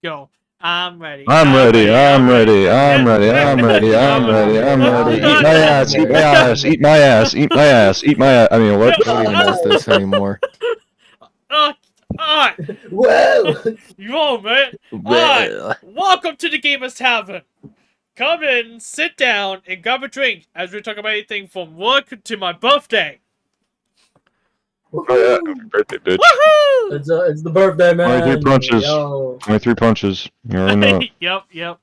Go. I'm ready. I'm ready. I'm ready. I'm ready. I'm ready. I'm ready. I'm ready. Eat my ass. Eat my ass. Eat my ass. Eat my ass. Eat my ass. I mean, what? Nobody knows this anymore. Alright. Whoa! Yo, man. Alright. Welcome to the Gamers Tavern. Come in, sit down, and grab a drink as we talk about anything from work to my birthday. Oh yeah, happy birthday, bitch. Woohoo! It's the birthday, man. 23 punches. Yo. 23 punches. You already know. Yep.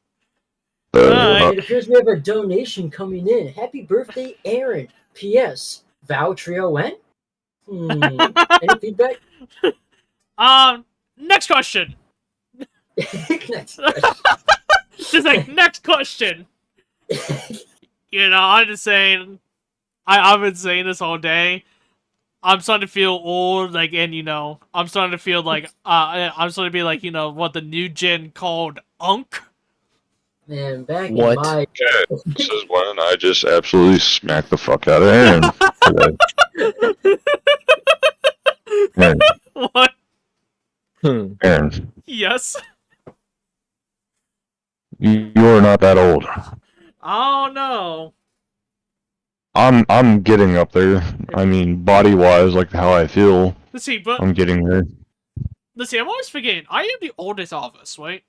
It appears we have a donation coming in. Happy birthday, Aaron. P.S. Vow Trio when? Any feedback? Next question. Next question. Just like, next question. I'm just saying, I've been saying this all day. I'm starting to feel old, I'm starting to feel like, I'm starting to be like, what the new gen called Unk. Man, back What? in my... Okay, this is when I just absolutely smacked the fuck out of Aaron. Aaron. What? Aaron, Yes. you are not that old. Oh, no. I'm getting up there. I mean, body-wise, like how I feel. Let's see, but... I'm getting there. Let's see, I'm always forgetting. I am the oldest of us, right?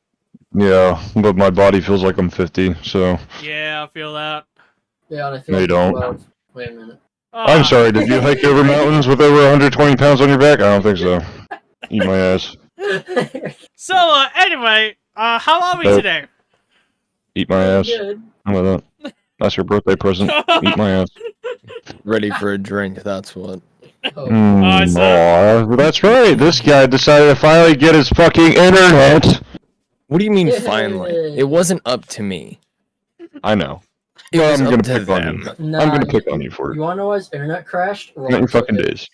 Yeah, but my body feels like I'm 50, so... Yeah, I feel that. Yeah, and I feel No, you like don't. 12. Wait a minute. I'm sorry, did you hike over mountains with over 120 pounds on your back? I don't think so. Eat my ass. So, anyway, how are we Nope. today? Eat my ass. Good. How about that? That's your birthday present. Eat my ass. Ready for a drink, that's what. Oh. Aw, that's right. This guy decided to finally get his fucking internet. What do you mean Yay. finally? It wasn't up to me. I know. It was I'm up gonna to pick on them. you. Nah, I'm gonna pick on you for it. You wanna know why his internet crashed? Not your fucking days.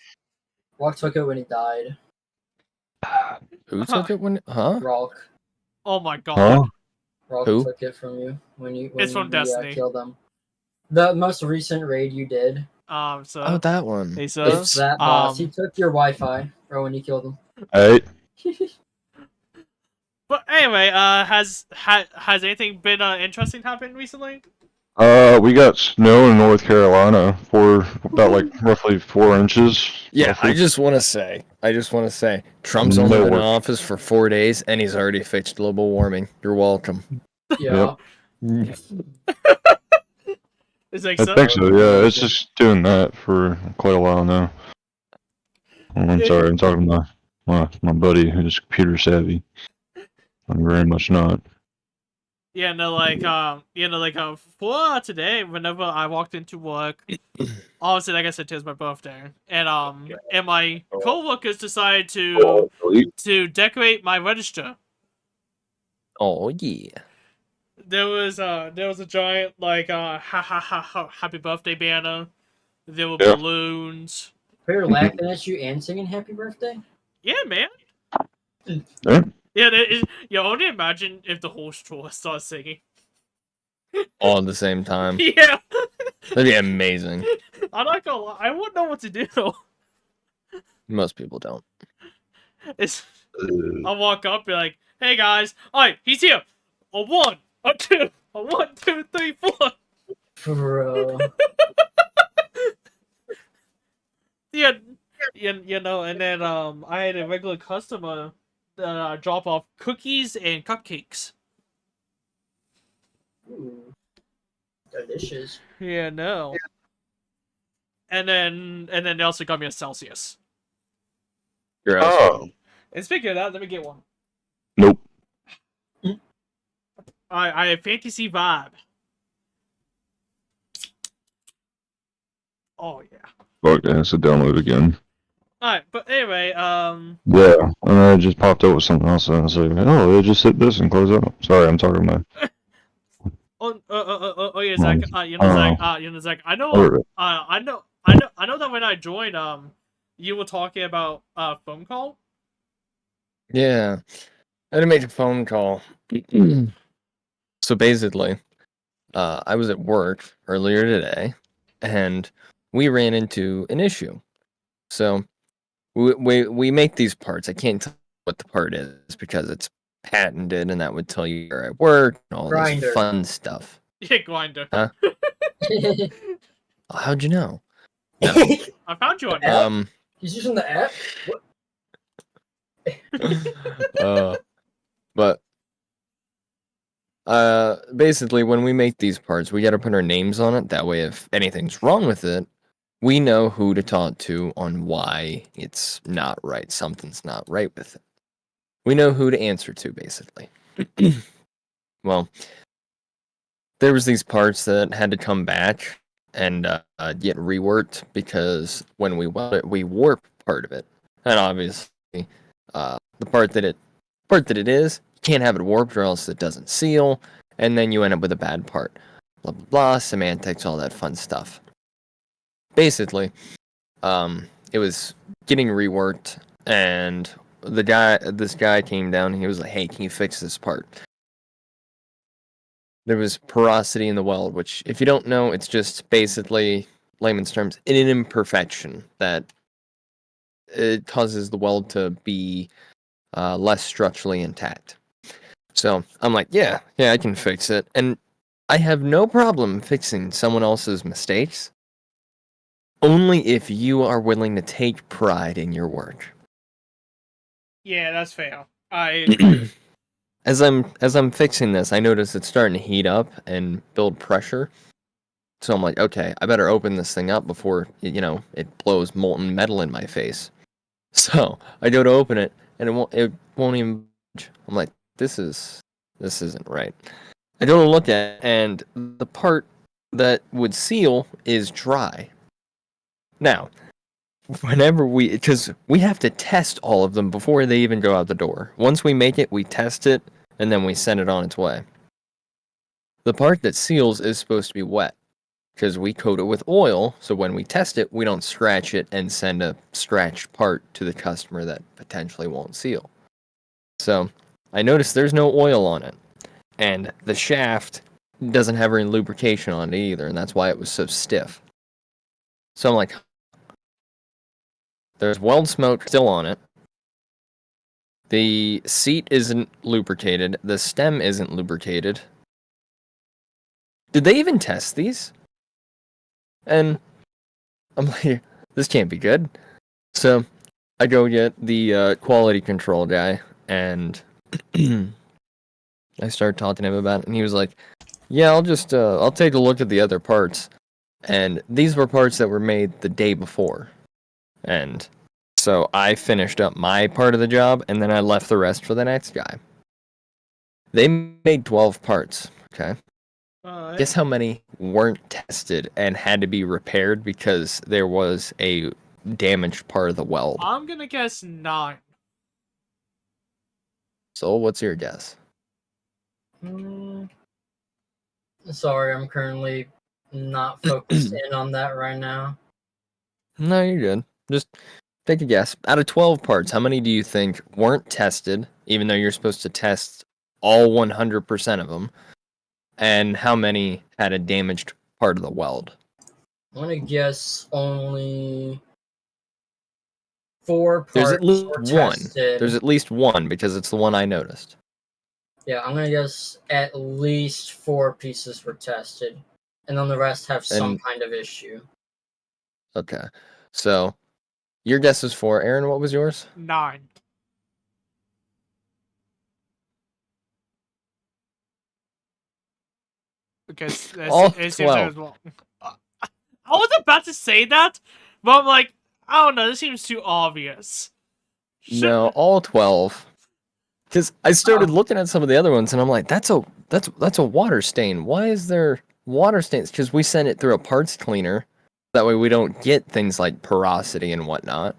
Rock took it when he died. Who took it when? Huh? Rock. Oh my god. Huh? Rock Who? took it from you when you It's from Destiny. killed him. The most recent raid you did. So... Oh, that one. Hey, It's sus. that boss. He took your Wi-Fi, bro, when you killed him. Hey. But anyway, has anything been interesting happened recently? We got snow in North Carolina for about like roughly 4 inches. Yeah, roughly. I just want to say, Trump's only been in Nowhere. office for 4 days, and he's already fixed global warming. You're welcome. Yeah. It's like, I think so, yeah. It's just doing that for quite a while now. I'm sorry, I'm talking to my buddy who's computer savvy. I'm very much not. Yeah, no, for today, whenever I walked into work, obviously, like I said, today's my birthday, and my co-workers decided to decorate my register. Oh yeah. There was a giant happy birthday banner. There were balloons. They're laughing at you and singing happy birthday? Yeah, man. Yeah. Yeah, only imagine if the whole store starts singing. All at the same time. Yeah. That'd be amazing. I'm not gonna lie, I wouldn't know what to do. Most people don't. I'll walk up and be like, hey guys, alright, he's here. A 1, a 2, a 1, 2, 3, 4. Bro. Yeah, and then I had a regular customer drop off cookies and cupcakes. Ooh. Delicious. Yeah, no. And then they also got me a Celsius. You're Oh. And speaking of that, let me get one. Nope. I have Fantasy Vibe. Oh yeah. Fuck, it has to download again. Alright, but anyway, Yeah, and then it just popped up with something else, and I was like, oh, just hit this and close out. Sorry, I'm talking about. yeah, Zach. Zach. I know that when I joined, you were talking about phone call. Yeah. I had to make a phone call. So basically, I was at work earlier today, and we ran into an issue. So we make these parts. I can't tell what the part is because it's patented, and that would tell you where I work and all this Grindr. fun stuff. Yeah, Grinder. Huh? How'd you know? I found you on here. He's using the app? What? But basically, when we make these parts, we got to put our names on it. That way, if anything's wrong with it, we know who to talk to on why it's not right. Something's not right with it. We know who to answer to, basically. Well, there was these parts that had to come back and get reworked because when we weld it, we warp part of it, and obviously, the part that it is, you can't have it warped or else it doesn't seal, and then you end up with a bad part. Blah blah blah, semantics, all that fun stuff. Basically, it was getting reworked, and this guy came down and he was like, "Hey, can you fix this part?" There was porosity in the weld, which, if you don't know, it's just basically, layman's terms, an imperfection that it causes the weld to be less structurally intact. So I'm like, yeah, I can fix it. And I have no problem fixing someone else's mistakes, only if you are willing to take pride in your work. Yeah, that's fair. I agree. As I'm fixing this, I notice it's starting to heat up and build pressure. So I'm like, okay, I better open this thing up before it blows molten metal in my face. So I go to open it, and it won't even. I'm like, this isn't right. I go to look at it, and the part that would seal is dry. Now, because we have to test all of them before they even go out the door. Once we make it, we test it, and then we send it on its way. The part that seals is supposed to be wet, because we coat it with oil, so when we test it, we don't scratch it and send a scratched part to the customer that potentially won't seal. So, I noticed there's no oil on it, and the shaft doesn't have any lubrication on it either, and that's why it was so stiff. So I'm like, there's weld smoke still on it. The seat isn't lubricated. The stem isn't lubricated. Did they even test these? And I'm like, this can't be good. So I go get the quality control guy, and I started talking to him about it, and he was like, yeah, I'll take a look at the other parts. And these were parts that were made the day before. And so I finished up my part of the job, and then I left the rest for the next guy. They made 12 parts, okay? Guess how many weren't tested and had to be repaired because there was a damaged part of the weld? I'm gonna guess 9. So what's your guess? Sorry, I'm currently not focused in on that right now. No, you're good. Just take a guess. Out of 12 parts, how many do you think weren't tested, even though you're supposed to test all 100% of them? And how many had a damaged part of the weld? I'm gonna guess only 4 parts There's at least were one. tested. There's at least one because it's the one I noticed. Yeah, I'm gonna guess at least 4 pieces were tested, and then the rest have some kind of issue. Okay, so your guess is 4. Aaron, what was yours? 9. Because All it seems 12. well. I was about to say that, but I'm like, I don't know. This seems too obvious. No, all 12. Because I started looking at some of the other ones, and I'm like, that's a water stain. Why is there water stains? Because we send it through a parts cleaner. That way we don't get things like porosity and whatnot.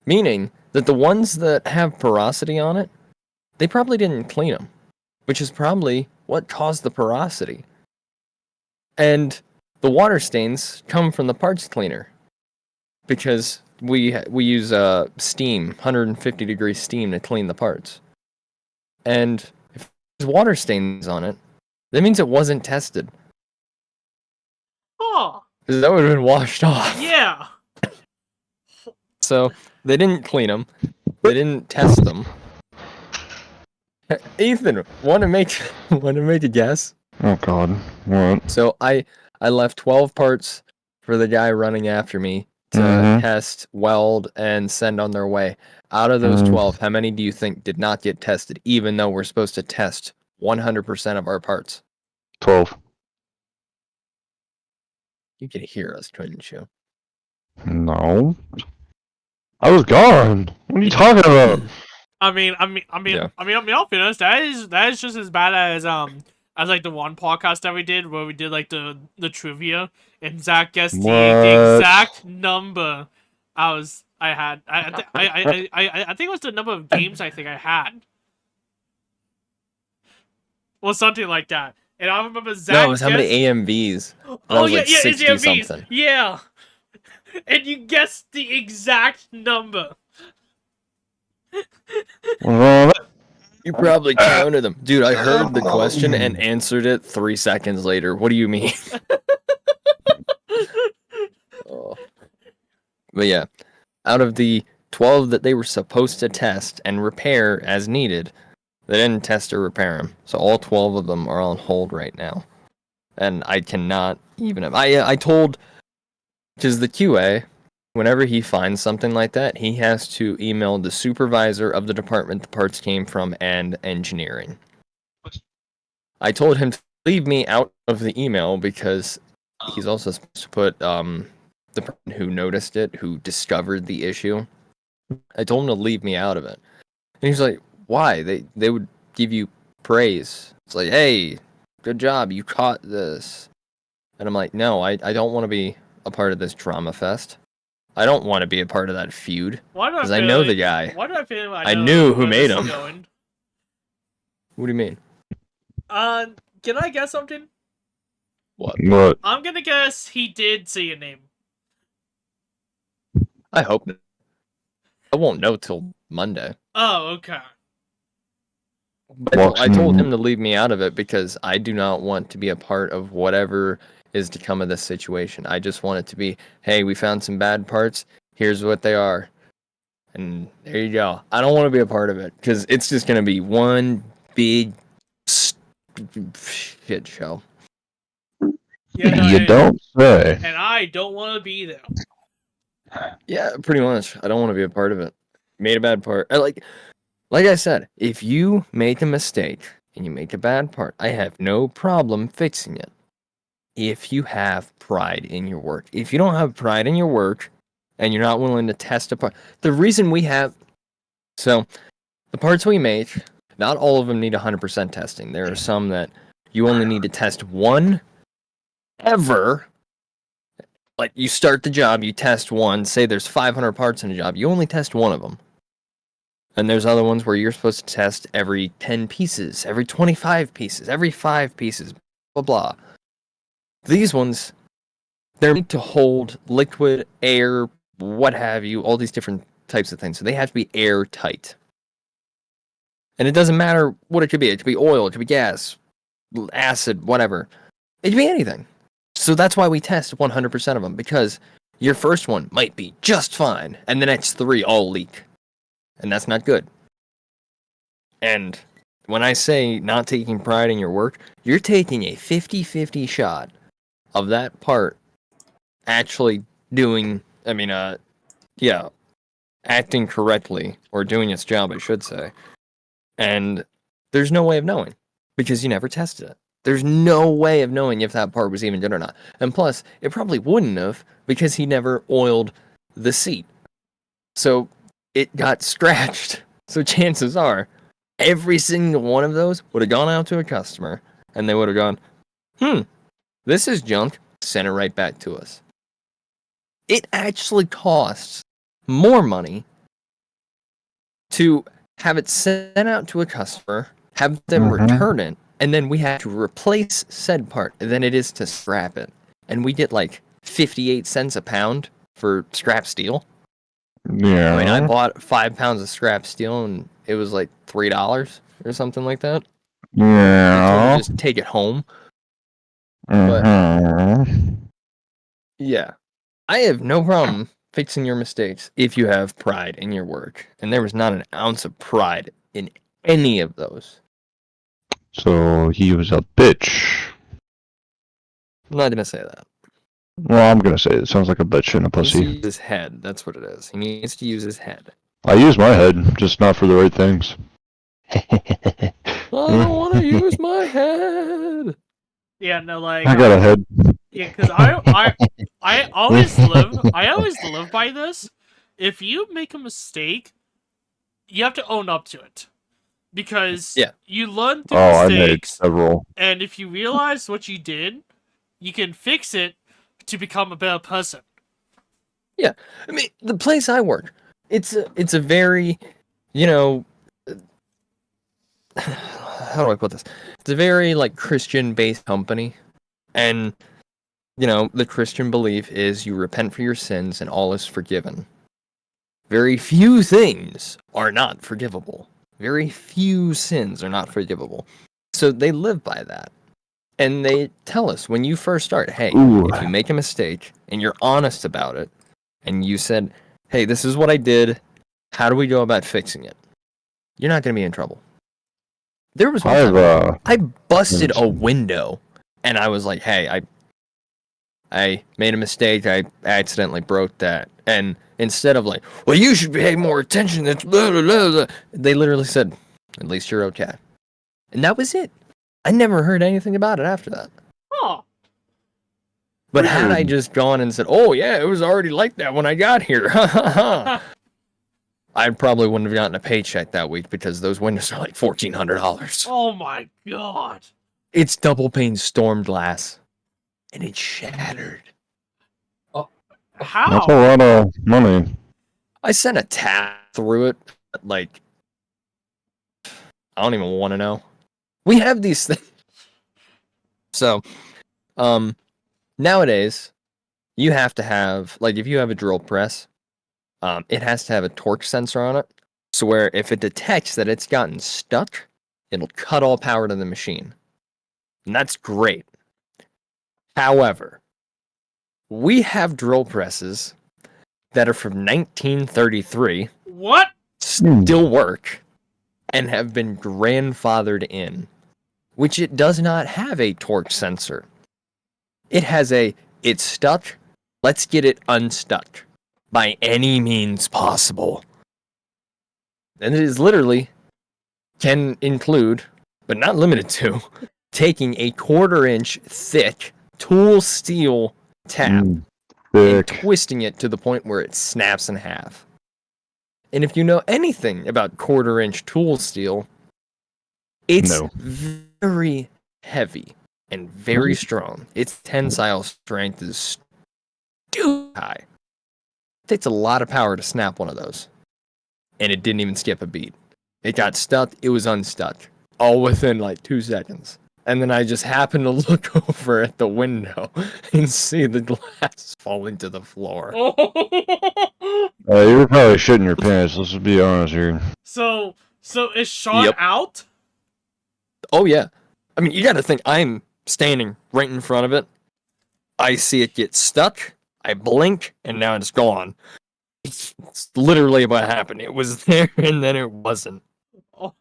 Meaning that the ones that have porosity on it, they probably didn't clean them, which is probably what caused the porosity. And the water stains come from the parts cleaner because we use steam, 150 degree steam to clean the parts. And if there's water stains on it, that means it wasn't tested. Oh. Because that would have been washed off. Yeah. So they didn't clean them. They didn't test them. Ethan, want to make a guess? Oh God, what? So I left 12 parts for the guy running after me to Mhm. test, weld, and send on their way. Out of those 12, how many do you think did not get tested, even though we're supposed to test 100% of our parts? 12. You can hear us, couldn't you? No. I was gone. What are you talking about? I mean, Yeah. I'll be honest. That is just as bad as like the one podcast that we did where we did like the trivia and Zach guessed the What? exact number. I think it was the number of games I think I had. Well, something like that. And I remember Zach. No, it was how many guessed- AMVs? That Oh was yeah, like yeah, it's 60 AMVs. something. Yeah. And you guessed the exact number. Well, You probably counted them. Dude, I heard the question and answered it 3 seconds later. What do you mean? Oh. But yeah, out of the 12 that they were supposed to test and repair as needed, they didn't test or repair them. So all 12 of them are on hold right now. And I cannot even... I told... Because the QA, whenever he finds something like that, he has to email the supervisor of the department the parts came from and engineering. I told him to leave me out of the email because he's also supposed to put the person who noticed it, who discovered the issue. I told him to leave me out of it. And he's like, why? They would give you praise. It's like, hey, good job, you caught this. And I'm like, no, I don't want to be a part of this drama fest. I don't want to be a part of that feud. Why do Because I know the guy. Why do I feel I knew who where made this is him. going? What do you mean? Can I guess something? What? I'm gonna guess he did say your name. I hope not. I won't know till Monday. Oh, okay. But I told him to leave me out of it because I do not want to be a part of whatever is to come of this situation. I just want it to be, hey, we found some bad parts. Here's what they are. And there you go. I don't want to be a part of it because it's just going to be one big shit show. Yeah, no, you don't say. And I don't want to be there. Yeah, pretty much. I don't want to be a part of it. Made a bad part. Like I said, if you make a mistake and you make a bad part, I have no problem fixing it. If you have pride in your work. If you don't have pride in your work and you're not willing to test a part, the reason we have, so the parts we make, not all of them need 100% testing. There are some that you only need to test one ever. Like you start the job, you test one, say there's 500 parts in a job, you only test one of them. And there's other ones where you're supposed to test every 10 pieces, every 25 pieces, every 5 pieces, blah, blah. These ones, they're made to hold liquid, air, what have you, all these different types of things. So they have to be airtight. And it doesn't matter what it could be. It could be oil, it could be gas, acid, whatever. It could be anything. So that's why we test 100% of them, because your first one might be just fine, and the next 3 all leak. And that's not good. And when I say not taking pride in your work, you're taking a 50-50 shot of that part actually doing, acting correctly, or doing its job, I should say. And there's no way of knowing, because you never tested it. There's no way of knowing if that part was even good or not. And plus, it probably wouldn't have, because he never oiled the seat. So it got scratched. So chances are, every single one of those would have gone out to a customer, and they would have gone, this is junk, send it right back to us. It actually costs more money to have it sent out to a customer, have them return it, and then we have to replace said part than it is to scrap it. And we get like 58 cents a pound for scrap steel. Yeah. I mean, I bought 5 pounds of scrap steel and it was like $3 or something like that. Yeah. Until you just take it home. But yeah, I have no problem fixing your mistakes if you have pride in your work. And there was not an ounce of pride in any of those. So he was a bitch. I'm not gonna say that. Well, I'm gonna say it sounds like a bitch and a He needs to pussy. use his head. That's what it is. He needs to use his head. I use my head, just not for the right things. I don't want to use my head. Yeah, no, like I got a head. yeah, because I always live by this. If you make a mistake, you have to own up to it, because Yeah. you learn through Oh, I made mistakes, several. and if you realize what you did, you can fix it to become a better person. I mean, the place I work, it's a very, you know, how do I put this? It's a very like Christian-based company, and the Christian belief is you repent for your sins and all is forgiven. Very few things are not forgivable. Very few sins are not forgivable. So they live by that. And they tell us when you first start, hey, Ooh. if you make a mistake and you're honest about it, and you said, hey, this is what I did, how do we go about fixing it? You're not going to be in trouble. There was one time I busted a window, and I was like, hey, I made a mistake, I accidentally broke that. And instead of like, well, you should pay more attention, that's blah, blah, blah, blah, they literally said, at least you're okay. And that was it. I never heard anything about it after that. Oh, But had I just gone and said, oh, yeah, it was already like that when I got here, I probably wouldn't have gotten a paycheck that week because those windows are like $1,400. oh my god! It's double pane storm glass, and it shattered. That's a How? lot of money. I sent a tap through it, like, I don't even want to know. We have these things. So, nowadays, you have to have, like, if you have a drill press, it has to have a torque sensor on it. So where if it detects that it's gotten stuck, it'll cut all power to the machine. And that's great. However, we have drill presses that are from 1933, What? still work, and have been grandfathered in, which it does not have a torque sensor. It has it's stuck, let's get it unstuck by any means possible. And it is literally can include, but not limited to, taking a 1/4-inch thick tool steel tap and Thick. twisting it to the point where it snaps in half. And if you know anything about 1/4-inch tool steel, it's No. very heavy and very strong. Its tensile strength is stupid high. It takes a lot of power to snap one of those. And it didn't even skip a beat. It got stuck, it was unstuck. All within like 2 seconds. And then I just happened to look over at the window and see the glass falling to the floor. You were probably shitting your pants. Let's just be honest here. So is Sean Yep. out? Oh, yeah. I mean, you gotta think, I'm standing right in front of it. I see it get stuck. I blink, and now it's gone. It's literally what happened. It was there, and then it wasn't. Oh,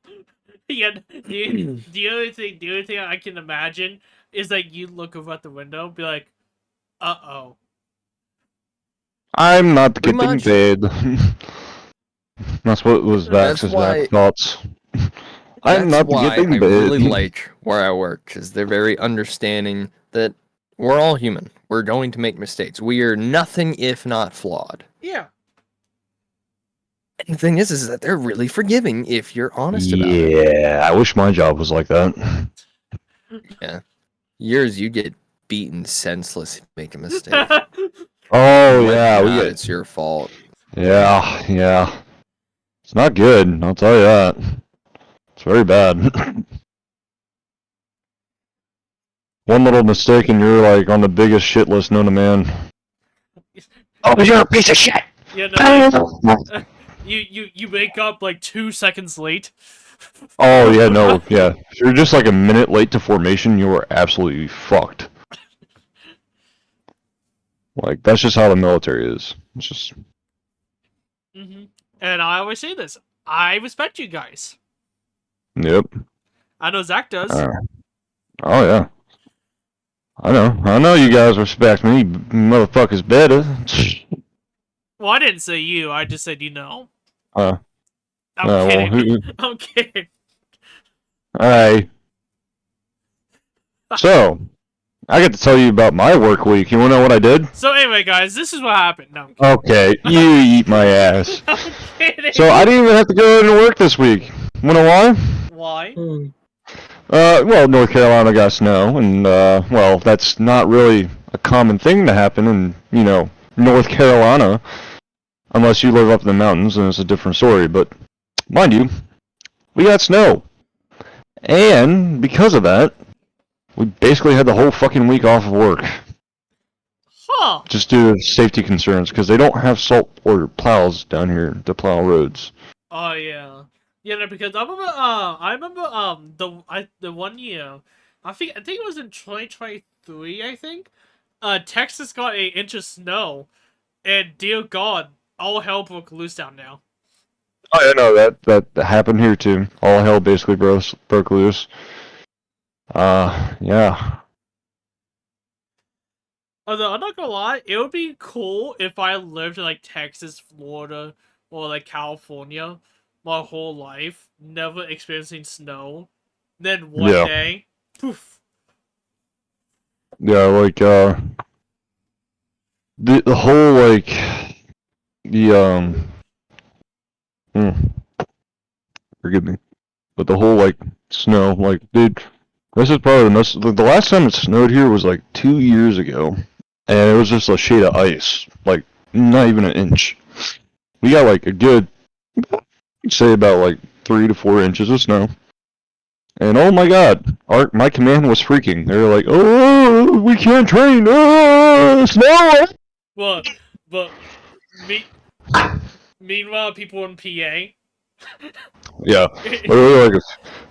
yeah. The other thing I can imagine is that you look over at the window, be like, "Uh-oh." I'm not Pretty getting much. paid. That's what was That's Vax's why- back thoughts. I'm That's not why getting I paid. really like where I work, because they're very understanding that we're all human. We're going to make mistakes. We are nothing if not flawed. Yeah. And the thing is that they're really forgiving if you're honest about it. Yeah, I wish my job was like that. Yours, you get beaten senseless if you make a mistake. Oh Whether or yeah, we not get. it's your fault. Yeah. It's not good. I'll tell you that. It's very bad. One little mistake and you're like on the biggest shit list known to man. Oh, you're a piece of shit. Yeah, no, like, you wake up like 2 seconds late. Oh yeah, no, yeah. If you're just like a minute late to formation, you are absolutely fucked. Like that's just how the military is. It's just And I always say this: I respect you guys. Yep. I know Zach does. Oh yeah. I know you guys respect me, motherfuckers better. Well, I didn't say you. I just said you know. Uh, I'm well, kidding. I'm kidding. Alright. So, I get to tell you about my work week. You wanna know what I did? So anyway, guys, this is what happened. No, I'm kidding. Okay, you eat my ass. I'm kidding. So I didn't even have to go into work this week. Wanna why? Why? Hmm. Well, North Carolina got snow, and well, that's not really a common thing to happen in, North Carolina, unless you live up in the mountains, and it's a different story. But mind you, we got snow, and because of that, we basically had the whole fucking week off of work, Huh. just due to safety concerns, because they don't have salt or plows down here to plow roads. Oh yeah. Yeah, no, because I remember the 1 year, I think it was in 2023, I think. Texas got an inch of snow, and dear God, all hell broke loose down there. Oh yeah, no, that happened here too. All hell basically broke loose. Yeah. Although I'm not gonna lie, it would be cool if I lived in like Texas, Florida, or like California my whole life, never experiencing snow. Then one Yeah. day, poof. Yeah, like the whole like the forgive me, but the whole like snow, like dude, this is probably the last time it snowed here was like 2 years ago, and it was just a shade of ice, like not even an inch. We got like a good, I'd say about like 3 to 4 inches of snow. And oh my god, my command was freaking. They were like, "Oh, we can't train. Oh, snow!" But meanwhile, people in PA. Yeah, literally, like a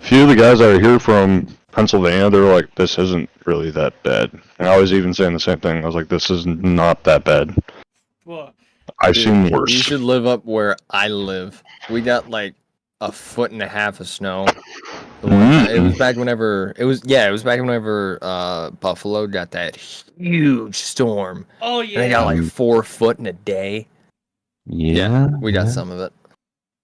few of the guys that are here from Pennsylvania, they're like, "This isn't really that bad." And I was even saying the same thing. I was like, "This is not that bad. What? I've Dude, seen you worse." should live up where I live. We got like a foot and a half of snow. The one time, it was back whenever it was back whenever Buffalo got that huge storm. Oh And they got yeah. like 4 foot in a day. Yeah, We got some of it.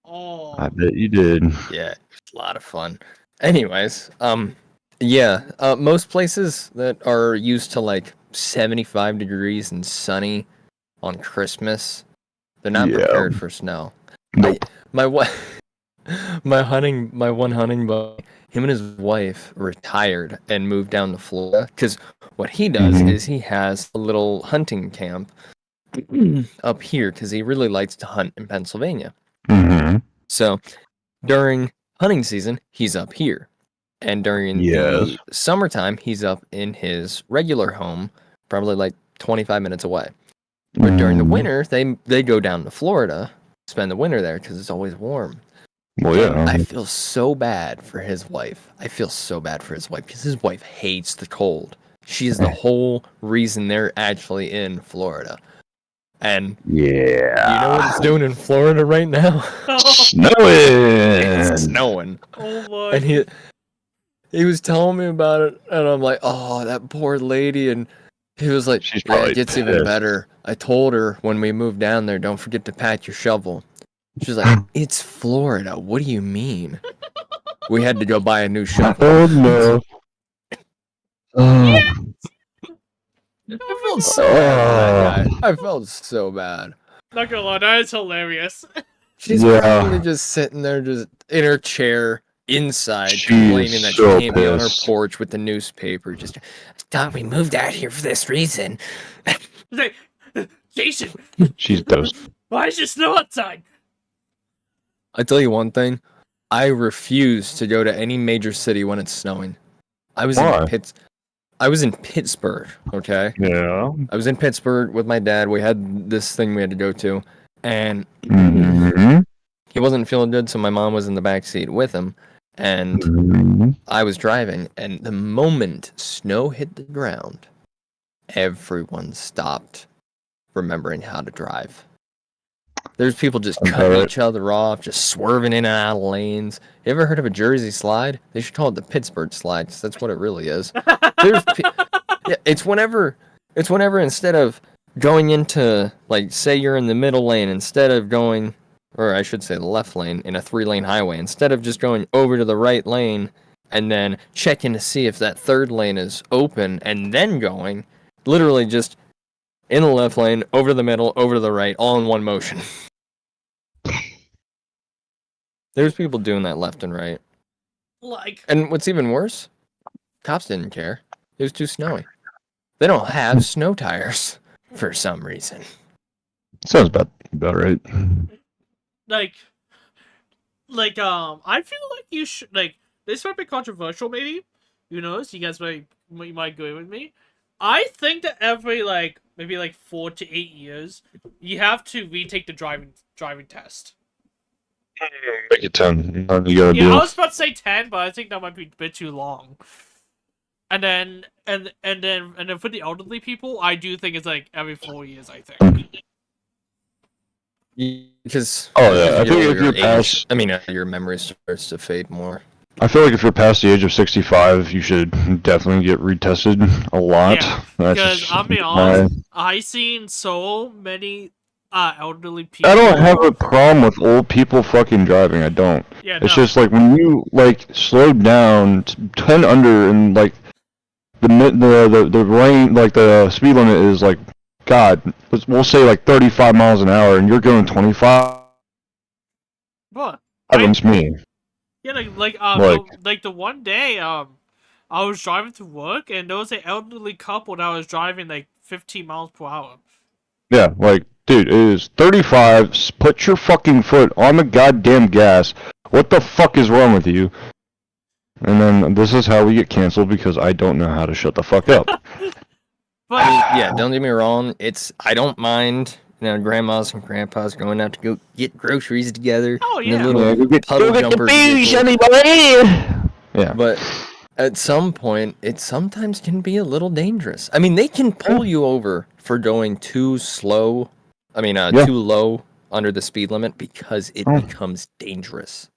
Oh. I bet you did. Yeah, it was a lot of fun. Anyways, most places that are used to like 75 degrees and sunny on Christmas, they're not Yeah. prepared for snow. Nope. My one hunting buddy, him and his wife retired and moved down to Florida because what he does Mhm. is he has a little hunting camp up here because he really likes to hunt in Pennsylvania. Mm-hmm. So during hunting season, he's up here. And during Yes. the summertime, he's up in his regular home, probably like 25 minutes away. But during the Mhm. winter, they go down to Florida, spend the winter there because it's always warm. Well, And yeah. I feel so bad for his wife. I feel so bad for his wife because his wife hates the cold. She is the whole reason they're actually in Florida. And Yeah. you know what it's doing in Florida right now? Snowing. It's snowing. Oh my. And he was telling me about it, and I'm like, oh, that poor lady. And he was like, She's yeah, probably it gets even pissed. better. I told her when we moved down there, don't forget to pack your shovel. She's like, it's Florida. What do you mean? We had to go buy a new shovel. Oh no. I felt so bad for that guy. I felt so bad. Not gonna lie, that is hilarious. She's Yeah. probably just sitting there, just in her chair inside, She complaining is that so she can't be on her pissed. porch with the newspaper. Just, I thought we moved out here for this reason. It's like, Jason, She's toast. why is it snow outside? I tell you one thing, I refuse to go to any major city when it's snowing. I was Why? in Pittsburgh, okay? Yeah. I was in Pittsburgh with my dad. We had this thing we had to go to, and Mm-hmm. he wasn't feeling good, so my mom was in the back seat with him, and Mm-hmm. I was driving, and the moment snow hit the ground, everyone stopped remembering how to drive. There's people just Okay. cutting each other off, just swerving in and out of lanes. You ever heard of a Jersey slide? They should call it the Pittsburgh slide, 'cause that's what it really is. Yeah, it's whenever instead of going into, like, say you're in the middle lane, instead of going, or I should say the left lane in a 3-lane highway, instead of just going over to the right lane and then checking to see if that third lane is open and then going, literally just in the left lane, over to the middle, over to the right, all in one motion. There's people doing that left and right. Like, And what's even worse, cops didn't care. It was too snowy. They don't have snow tires for some reason. Sounds about right. like, I feel like you should, like, this might be controversial, maybe. Who knows? You guys might go with me. I think that every, like, maybe, like, 4 to 8 years, you have to retake the driving test. Make it 10. You gotta Yeah, do. I was about to say 10, but I think that might be a bit too long. And then for the elderly people, I do think it's like every 4 years, I think. Because I think if your you're past, your memory starts to fade more. I feel like if you're past the age of 65, you should definitely get retested a lot. Yeah, That's because just I'll be honest, I've seen so many elderly people. I don't have a problem with old people fucking driving. I don't. Yeah, It's no. just like when you like slow down 10 under and like the lane, like the speed limit is like, God, we'll say like 35 miles an hour, and you're going 25. What? That's me. Yeah, like the one day I was driving to work and there was an elderly couple that was driving like 15 miles per hour. Yeah, like, dude, it is 35. Put your fucking foot on the goddamn gas. What the fuck is wrong with you? And then this is how we get canceled because I don't know how to shut the fuck up. But Yeah, don't get me wrong. I don't mind, grandmas and grandpas going out to go get groceries together. Oh, in the yeah. little Go get puddle the jumper beach, vehicle. anybody! Yeah. But at some point, it sometimes can be a little dangerous. I mean, they can pull you over for going too slow. Too low under the speed limit because it becomes dangerous.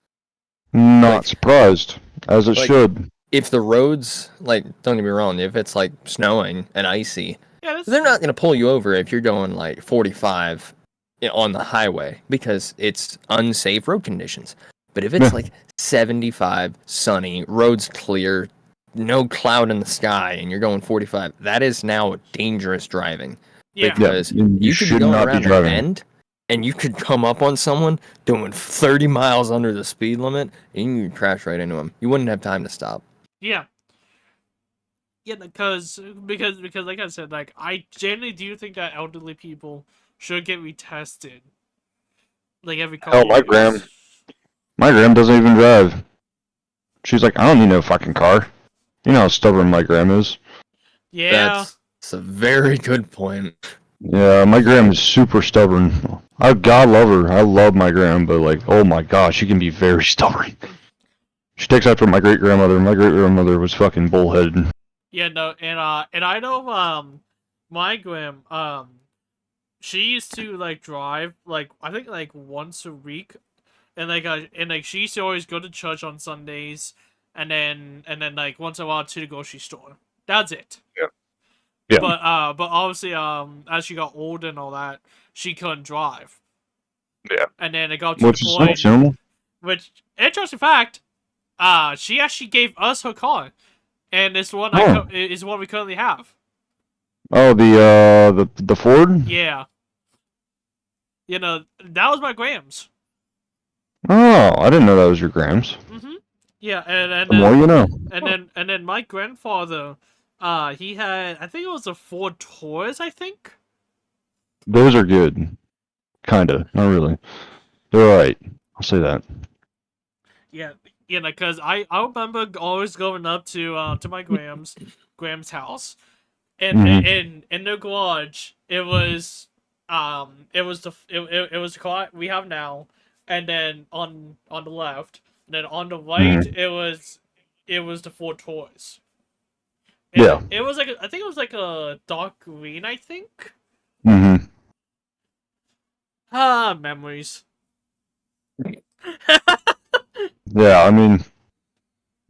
Not surprised, as it should. If the roads, like, don't get me wrong, if it's like snowing and icy, yeah, they're not going to pull you over if you're going like 45 on the highway because it's unsafe road conditions. But if it's like 75, sunny, roads clear, no cloud in the sky, and you're going 45, that is now dangerous driving. Yeah. Because you could be going around a bend, and you could come up on someone doing 30 miles under the speed limit, and you could crash right into them. You wouldn't have time to stop. Yeah. Yeah, because like I said, like, I genuinely do think that elderly people should get retested. Like every couple Hell, my gram doesn't even drive. She's like, I don't need no fucking car. You know how stubborn my gram is. Yeah. That's a very good point. Yeah, my gram is super stubborn. God love her. I love my gram, but like, oh my gosh, she can be very stubborn. She takes after my great grandmother. My great grandmother was fucking bullheaded. Yeah, no, and I know my gram she used to like drive like I think like once a week, and like she used to always go to church on Sundays, and then like once in a while to the grocery store. That's it. Yeah. But obviously as she got older and all that, she couldn't drive. Yeah. And then it got to Which the is point. understandable. Which, interesting fact, she actually gave us her car, and it's one is one we currently have. Oh, the Ford? Yeah. You know, that was my grams. Oh, I didn't know that was your grams. Yeah, and The more you know. And then my grandfather, he had, I think it was a Ford Taurus, I think. Those are good. Kinda, not really. They're alright. I'll say that. Yeah, you know, because I remember always going up to my Graham's house, and in the garage it was the car we have now, and then on the left, and then on the right it was the Ford Taurus. Yeah. It was like I think it was like a dark green, I think. Memories. Yeah,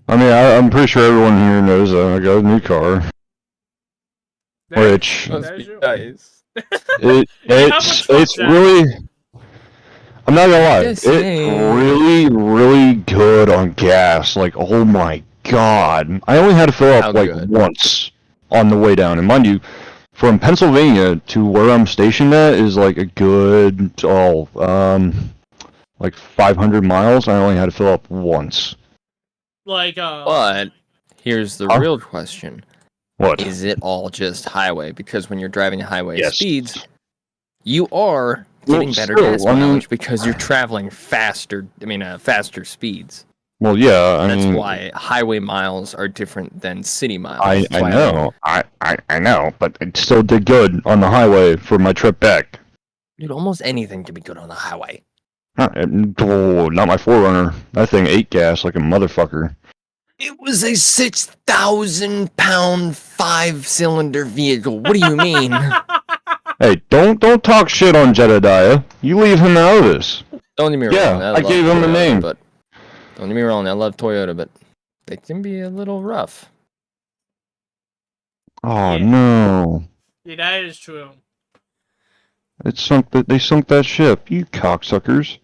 I'm pretty sure everyone here knows I got a new car, which Must That be is true. nice. You have a truck, it's Zach. really. I'm not gonna lie, Yes, it's yay. really, really good on gas. Like, oh my god. I only had to fill How up like good? once on the way down. And mind you, from Pennsylvania to where I'm stationed at is like a good, like 500 miles. I only had to fill up once. Like, But here's the Huh? real question. What? Is it all just highway? Because when you're driving at highway Yes. speeds, you are Well, getting better still, gas I mean- mileage because you're traveling faster. Faster speeds. Well, yeah, I That's mean, why highway miles are different than city miles. I That's why know, I know, but it still did good on the highway for my trip back. Dude, almost anything can be good on the highway. Not my Forerunner. That thing ate gas like a motherfucker. It was a 6,000-pound 5-cylinder vehicle. What do you mean? Hey, don't talk shit on Jedediah. You leave him out of this. Don't get me Yeah, wrong. I love gave him a Toyota, name. But don't get me wrong. I love Toyota, but they can be a little rough. Oh Yeah. no! yeah, that is true. They sunk that ship. You cocksuckers!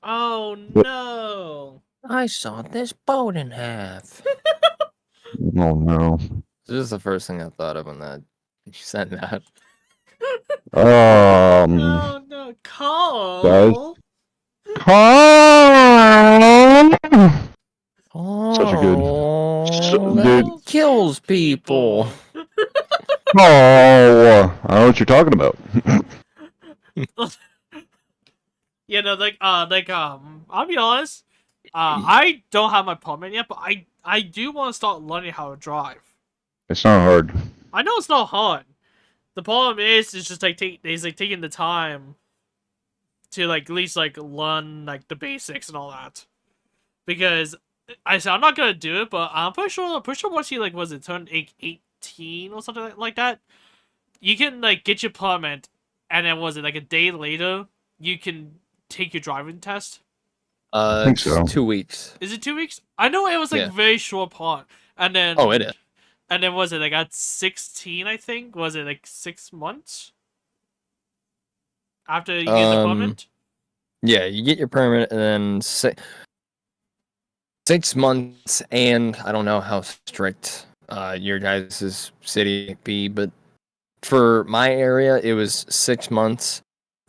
Oh What? no. I sawed this boat in half. Oh no! This is the first thing I thought of when you said that. Oh no, Carl. Carl! Such a good. Oh, Dude. that kills people. Oh, I know what you're talking about. Yeah, no, I'll be honest. I don't have my permit yet, but I do want to start learning how to drive. It's not hard. I know it's not hard. The problem is just like taking the time to like at least like learn like the basics and all that. Because I said I'm not gonna do it, but I'm pretty sure once you like turn 18 or something like that, you can like get your permit, and then like a day later you can take your driving test. I think It's so. 2 weeks. Is it 2 weeks? I know it was like Yeah. very short part, and then Oh, it is. and then was it like at 16? I think was it like 6 months after you get the permit. Yeah, you get your permit and then 6 months, and I don't know how strict your guys' city be, but for my area, it was 6 months,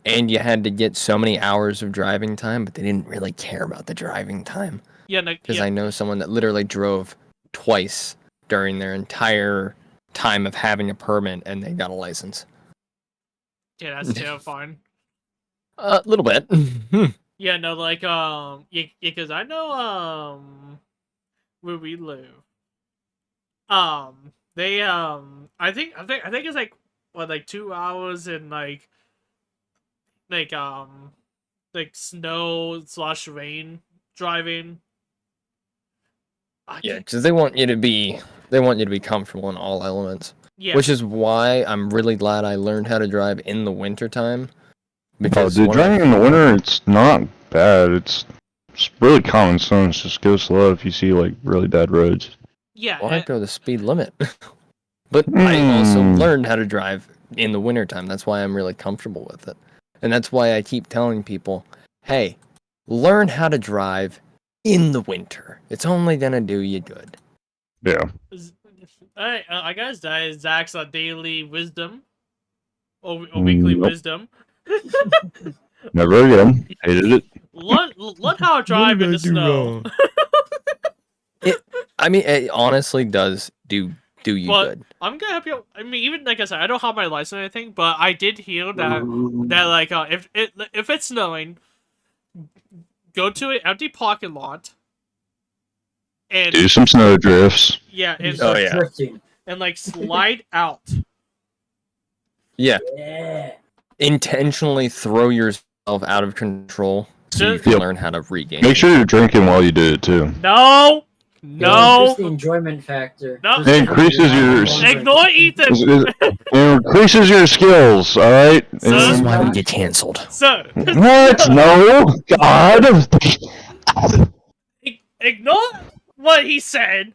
and you had to get so many hours of driving time, but they didn't really care about the driving time. Yeah, Because I know someone that literally drove twice during their entire time of having a permit, and they got a license. yeah, that's terrifying. A little bit. Yeah, no, like because I know where we live. They I think it's like what, like 2 hours in like like snow / rain driving. Yeah, because they want you to be comfortable in all elements. Yeah. Which is why I'm really glad I learned how to drive in the wintertime. Oh, Because dude, when I driving in the winter, it's not bad. It's really common sense. Just go slow if you see like really bad roads. Yeah. Well, I go the speed limit. But I also learned how to drive in the wintertime. That's why I'm really comfortable with it. And that's why I keep telling people, hey, learn how to drive in the winter. It's only going to do you good. Yeah. Alright, I guess that is Zach's daily wisdom. Or weekly Nope. wisdom. Never again. Hated it. Learn how to drive in the snow. It honestly does do you But good. I'm gonna help you. I mean, even like I said, I don't have my license or anything, but I did hear that like if it's snowing, go to an empty parking lot and Do some snow drifts. yeah, and Start yeah. drifting. and like slide out. Yeah. Yeah. Intentionally throw yourself out of control so you Just- can Yep. learn how to regain. Make sure you're drinking while you do it too. No, No. Just the enjoyment factor. No. Just It increases your- Ignore Ethan. It increases your skills, alright? So- This is Huh? why we get canceled. So What? No! God! ignore what he said.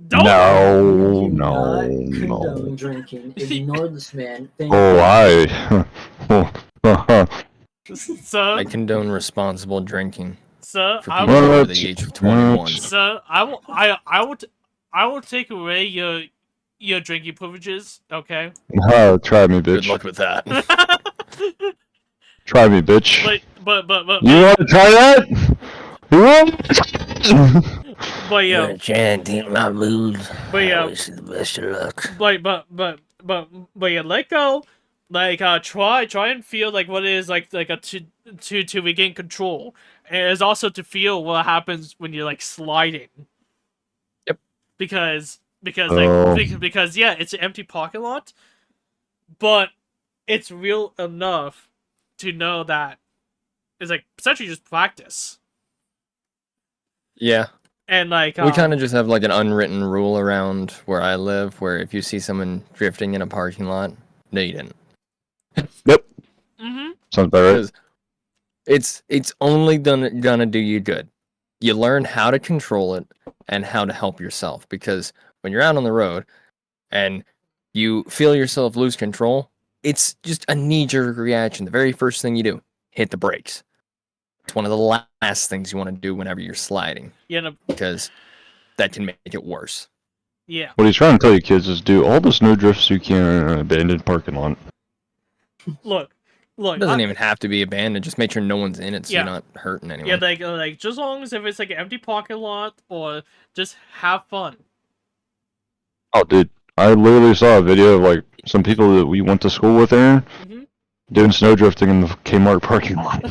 Don't. No, Do no, not condone no. drinking. Ignore this man. Thank Oh, you. So, I condone responsible drinking so for I people will. over the age of 21. So I will. I will take away your drinking privileges. Okay. Oh, try me, Good bitch. luck with that. Try me, bitch. but You want to try that? You want? but yeah. Chan, in my mood. But yeah. wish you the best of luck. But yeah, let go. Like try and feel like what it is like a to regain control, and it's also to feel what happens when you're like sliding. Yep. Because Oh. because yeah, it's an empty parking lot, but it's real enough to know that it's like essentially just practice. Yeah. And like We kind of just have like an unwritten rule around where I live where if you see someone drifting in a parking lot, no, you didn't. Mm-hmm. Sounds about right. Because it's only gonna do you good. You learn how to control it and how to help yourself. Because when you're out on the road and you feel yourself lose control, it's just a knee-jerk reaction. The very first thing you do, hit the brakes. It's one of the last things you want to do whenever you're sliding. Yeah. No, Because that can make it worse. yeah. What he's trying to tell you kids is do all the snow drifts you can in an abandoned parking lot. Look. It doesn't even have to be abandoned. Just make sure no one's in it so Yeah. you're not hurting anyone. Yeah, like just as long as if it's like an empty parking lot or just have fun. Oh, dude. I literally saw a video of like some people that we went to school with, Aaron, Mhm. doing snow drifting in the Kmart parking lot.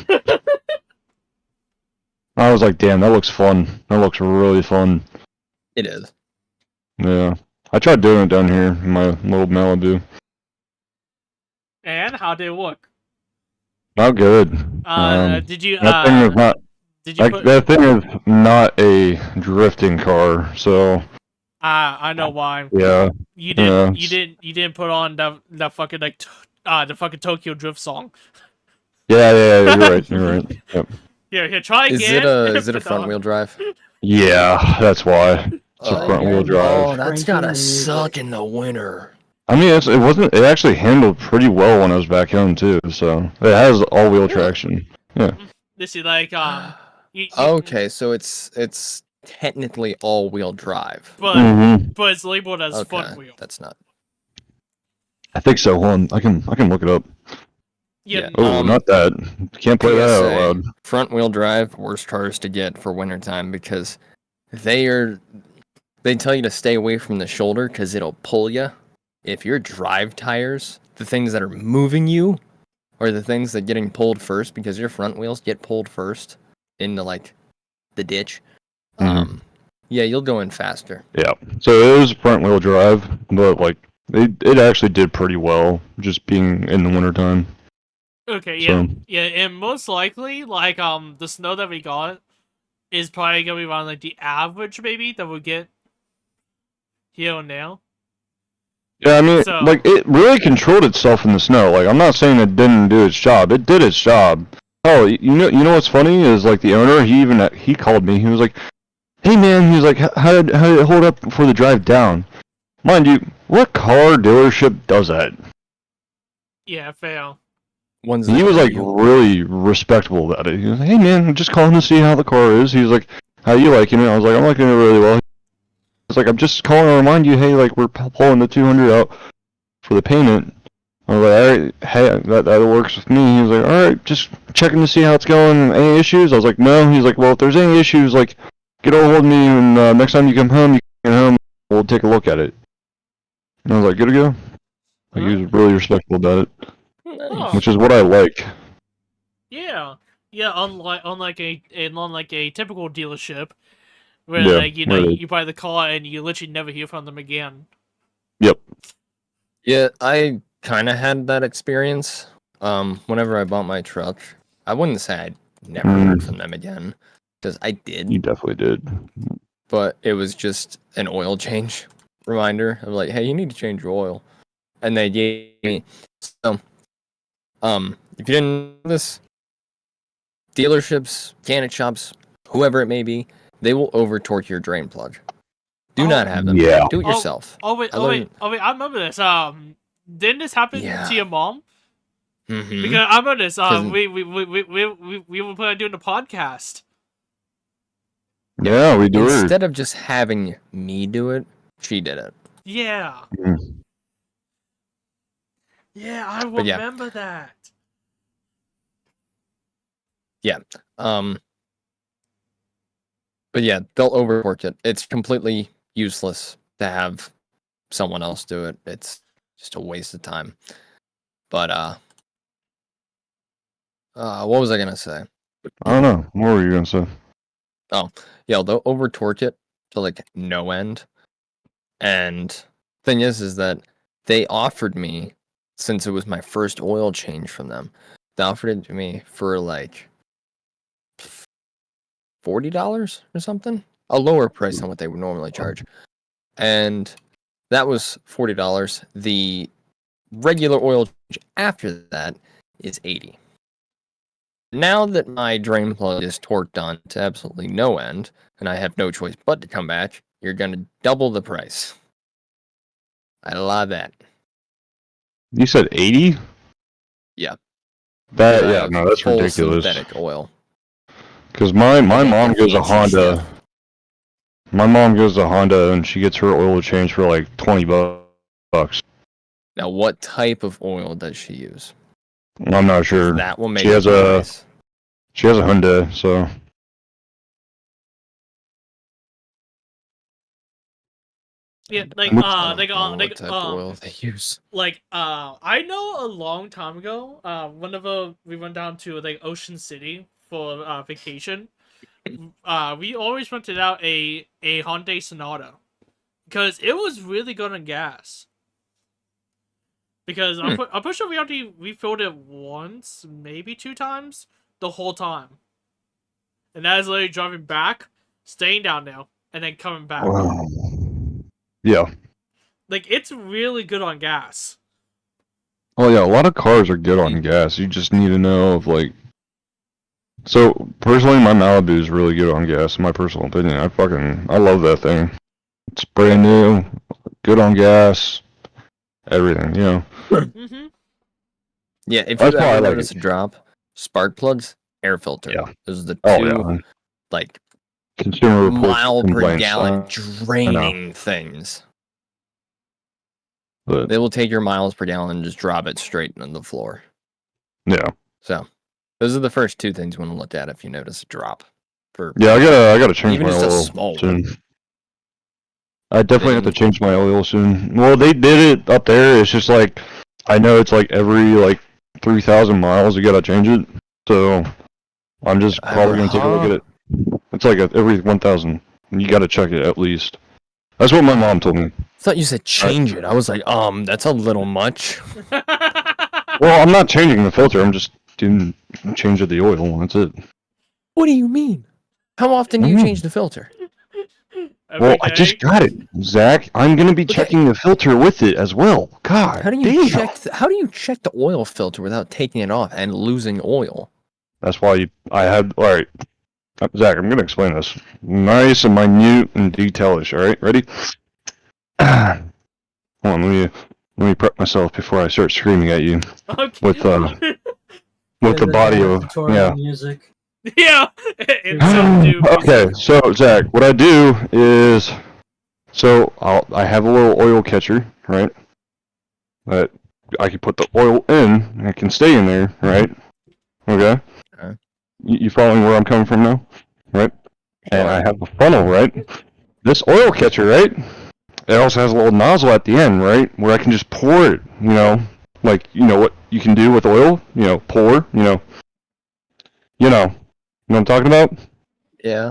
I was like, damn, that looks fun. That looks really fun. It is. Yeah. I tried doing it down here in my little Malibu. And how did it look? Not good. Did you That thing is not. did you Like, put that thing is not a drifting car, so I know why. yeah. You Yeah. didn't put on that fucking like the fucking Tokyo Drift song. Yeah, you're right. You're right. Yep. Here, try Is again. it a Put front on. wheel drive? Yeah, that's why. It's a front wheel drive. Oh, that's Cranking gotta music. suck in the winter. I mean, it wasn't. It actually handled pretty well when I was back home too. So it has all-wheel traction. This is like you, Okay, so it's technically all-wheel drive. but Mm-hmm. but it's labeled as Okay, front wheel. that's not. I think so. Hold on, I can look it up. Yeah. Yeah. Oh, not that. Can't play that out PSA, loud. front-wheel drive, worst cars to get for wintertime because they tell you to stay away from the shoulder because it'll pull you. If your drive tires, the things that are moving you, are the things that getting pulled first because your front wheels get pulled first into like the ditch. Mhm. Yeah, you'll go in faster. Yeah. So it was front-wheel drive, but like it actually did pretty well, just being in the wintertime. Okay, yeah. So- Yeah, and most likely like the snow that we got is probably gonna be around like the average maybe that we'll get here and now. Yeah, I mean, So- like, it really controlled itself in the snow. Like, I'm not saying it didn't do its job. It did its job. Oh, you know what's funny is, like, the owner, he called me. He was like, hey, man, he was like, how did it hold up before the drive down? Mind you, what car dealership does that? Yeah, fail. Ones He that was, know like, you. really respectful about it. He was like, hey, man, I'm just calling to see how the car is. He was like, how you liking it? I was like, I'm liking it really well. It's like, I'm just calling to remind you, hey, like, we're pulling the 200 out for the payment. I was like, alright, hey, that works with me. He was like, alright, just checking to see how it's going. Any issues? I was like, no. He's like, well, if there's any issues, like, get a hold of me, and next time you come home, we'll take a look at it. And I was like, good to go. Like, he was really respectful about it, Oh, which is what I like. yeah. Yeah, unlike a typical dealership where Yeah, like where they- you buy the car and you literally never hear from them again. Yep. Yeah, I kind of had that experience. Whenever I bought my truck, I wouldn't say I never heard from them again, because I did. You definitely did. but it was just an oil change reminder. I'm like, hey, you need to change your oil. And they gave me so if you didn't know this, dealerships, mechanic shops, whoever it may be, they will over torque your drain plug. Do not have them. Yeah. Do it yourself. Oh wait, I remember this. Didn't this happen to your mom? Mm-hmm. Because I remember this. We were planning on doing the podcast. Yeah, we do it. Instead of just having me do it, she did it. Yeah. Mm. Yeah, I But yeah. remember that. Yeah. But yeah, they'll over torque it. It's completely useless to have someone else do it. It's just a waste of time. But what was I gonna say? I don't know. What were you gonna say? Yeah, they'll over torque it to like no end. And thing is that they offered me, since it was my first oil change from them, they offered it to me for like $40 or something, a lower price than what they would normally charge. And that was $40. The regular oil change after that is $80. Now that my drain plug is torqued on to absolutely no end, and I have no choice but to come back, you're going to double the price. I love that. You said 80? Yeah. That I yeah, have no, that's full ridiculous. synthetic oil. Because my mom goes to fancy Honda. stuff. My mom goes to Honda and she gets her oil change for like $20. Now, what type of oil does she use? I'm not sure. That will make She has the a price. she has a Hyundai, so Yeah, like I don't know what type of oil they use. like I know a long time ago, whenever we went down to like Ocean City for vacation, we always rented out a Hyundai Sonata because it was really good on gas. Because I'm pretty sure we only refilled it once, maybe 2 times, the whole time, and that is literally driving back, staying down there, and then coming back. yeah. Like, it's really good on gas. Well, yeah, a lot of cars are good on gas. You just need to know if like. So personally, my Malibu is really good on gas. In my personal opinion, I love that thing. It's brand new, good on gas, everything. You know. Mm-hmm. Yeah, if That's you why I ever like notice it. a drop, spark plugs, air filter. Yeah. Those are the Oh two yeah. like Consumer Reports mile per complaints. gallon draining things. But They will take your miles per gallon and just drop it straight on the floor. yeah. So those are the first two things you want to look at if you notice a drop. For Yeah, I gotta change even my just a oil small soon. one. I definitely have to change my oil soon. Well, they did it up there. It's just like I know it's like every like 3,000 miles you gotta change it. So I'm just probably gonna take a look at it. It's like every 1,000. You gotta check it at least. That's what my mom told me. I thought you said change it. I was like, that's a little much. Well, I'm not changing the filter. I'm just doing change of the oil. That's it. What do you mean? How often do you change the filter? Well, I just got it, Zach. I'm gonna be checking the filter with it as well. God, how do you check? How do you check the oil filter without taking it off and losing oil? That's why I had. All right, Zach. I'm gonna explain this nice and minute and detailish. All right, ready? Hold on, let me prep myself before I start screaming at you with the body of tutorial music. Yeah. Okay, so Zach, what I do is, I have a little oil catcher, right? That I can put the oil in, and it can stay in there, right? Okay. You following where I'm coming from now, right? And I have a funnel, right? This oil catcher, right? It also has a little nozzle at the end, right? Where I can just pour it, like, what you can do with oil, pour, you know what I'm talking about? Yeah.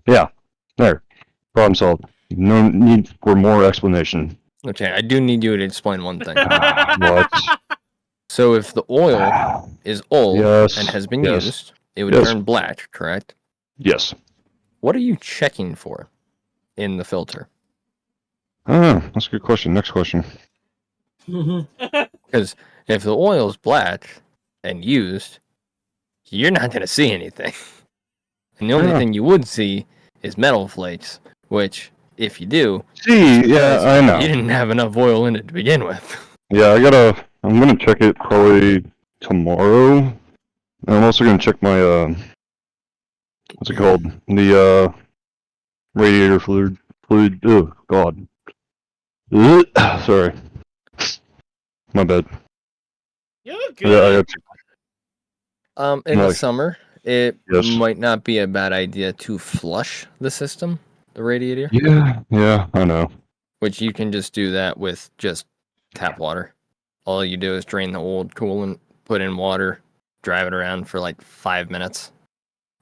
Yeah. There. Problem solved. No need for more explanation. Okay, I do need you to explain one thing. What? So if the oil is old and has been used, it would turn black, correct? Yes. What are you checking for? in the filter. Oh, that's a good question. Next question. Because if the oil's black and used, you're not going to see anything. And the only Yeah. thing you would see is metal flakes, which, if you do, See, yeah, I know. you didn't have enough oil in it to begin with. Yeah, I'm gonna check it probably tomorrow. And I'm also gonna check my, what's it called? The, radiator fluid, oh, God. Sorry. My bad. You're Yeah, I good. got In the Like- summer, it Yes. might not be a bad idea to flush the system, the radiator, yeah, I know. which you can just do that with just tap water. All you do is drain the old coolant, put in water, drive it around for like 5 minutes,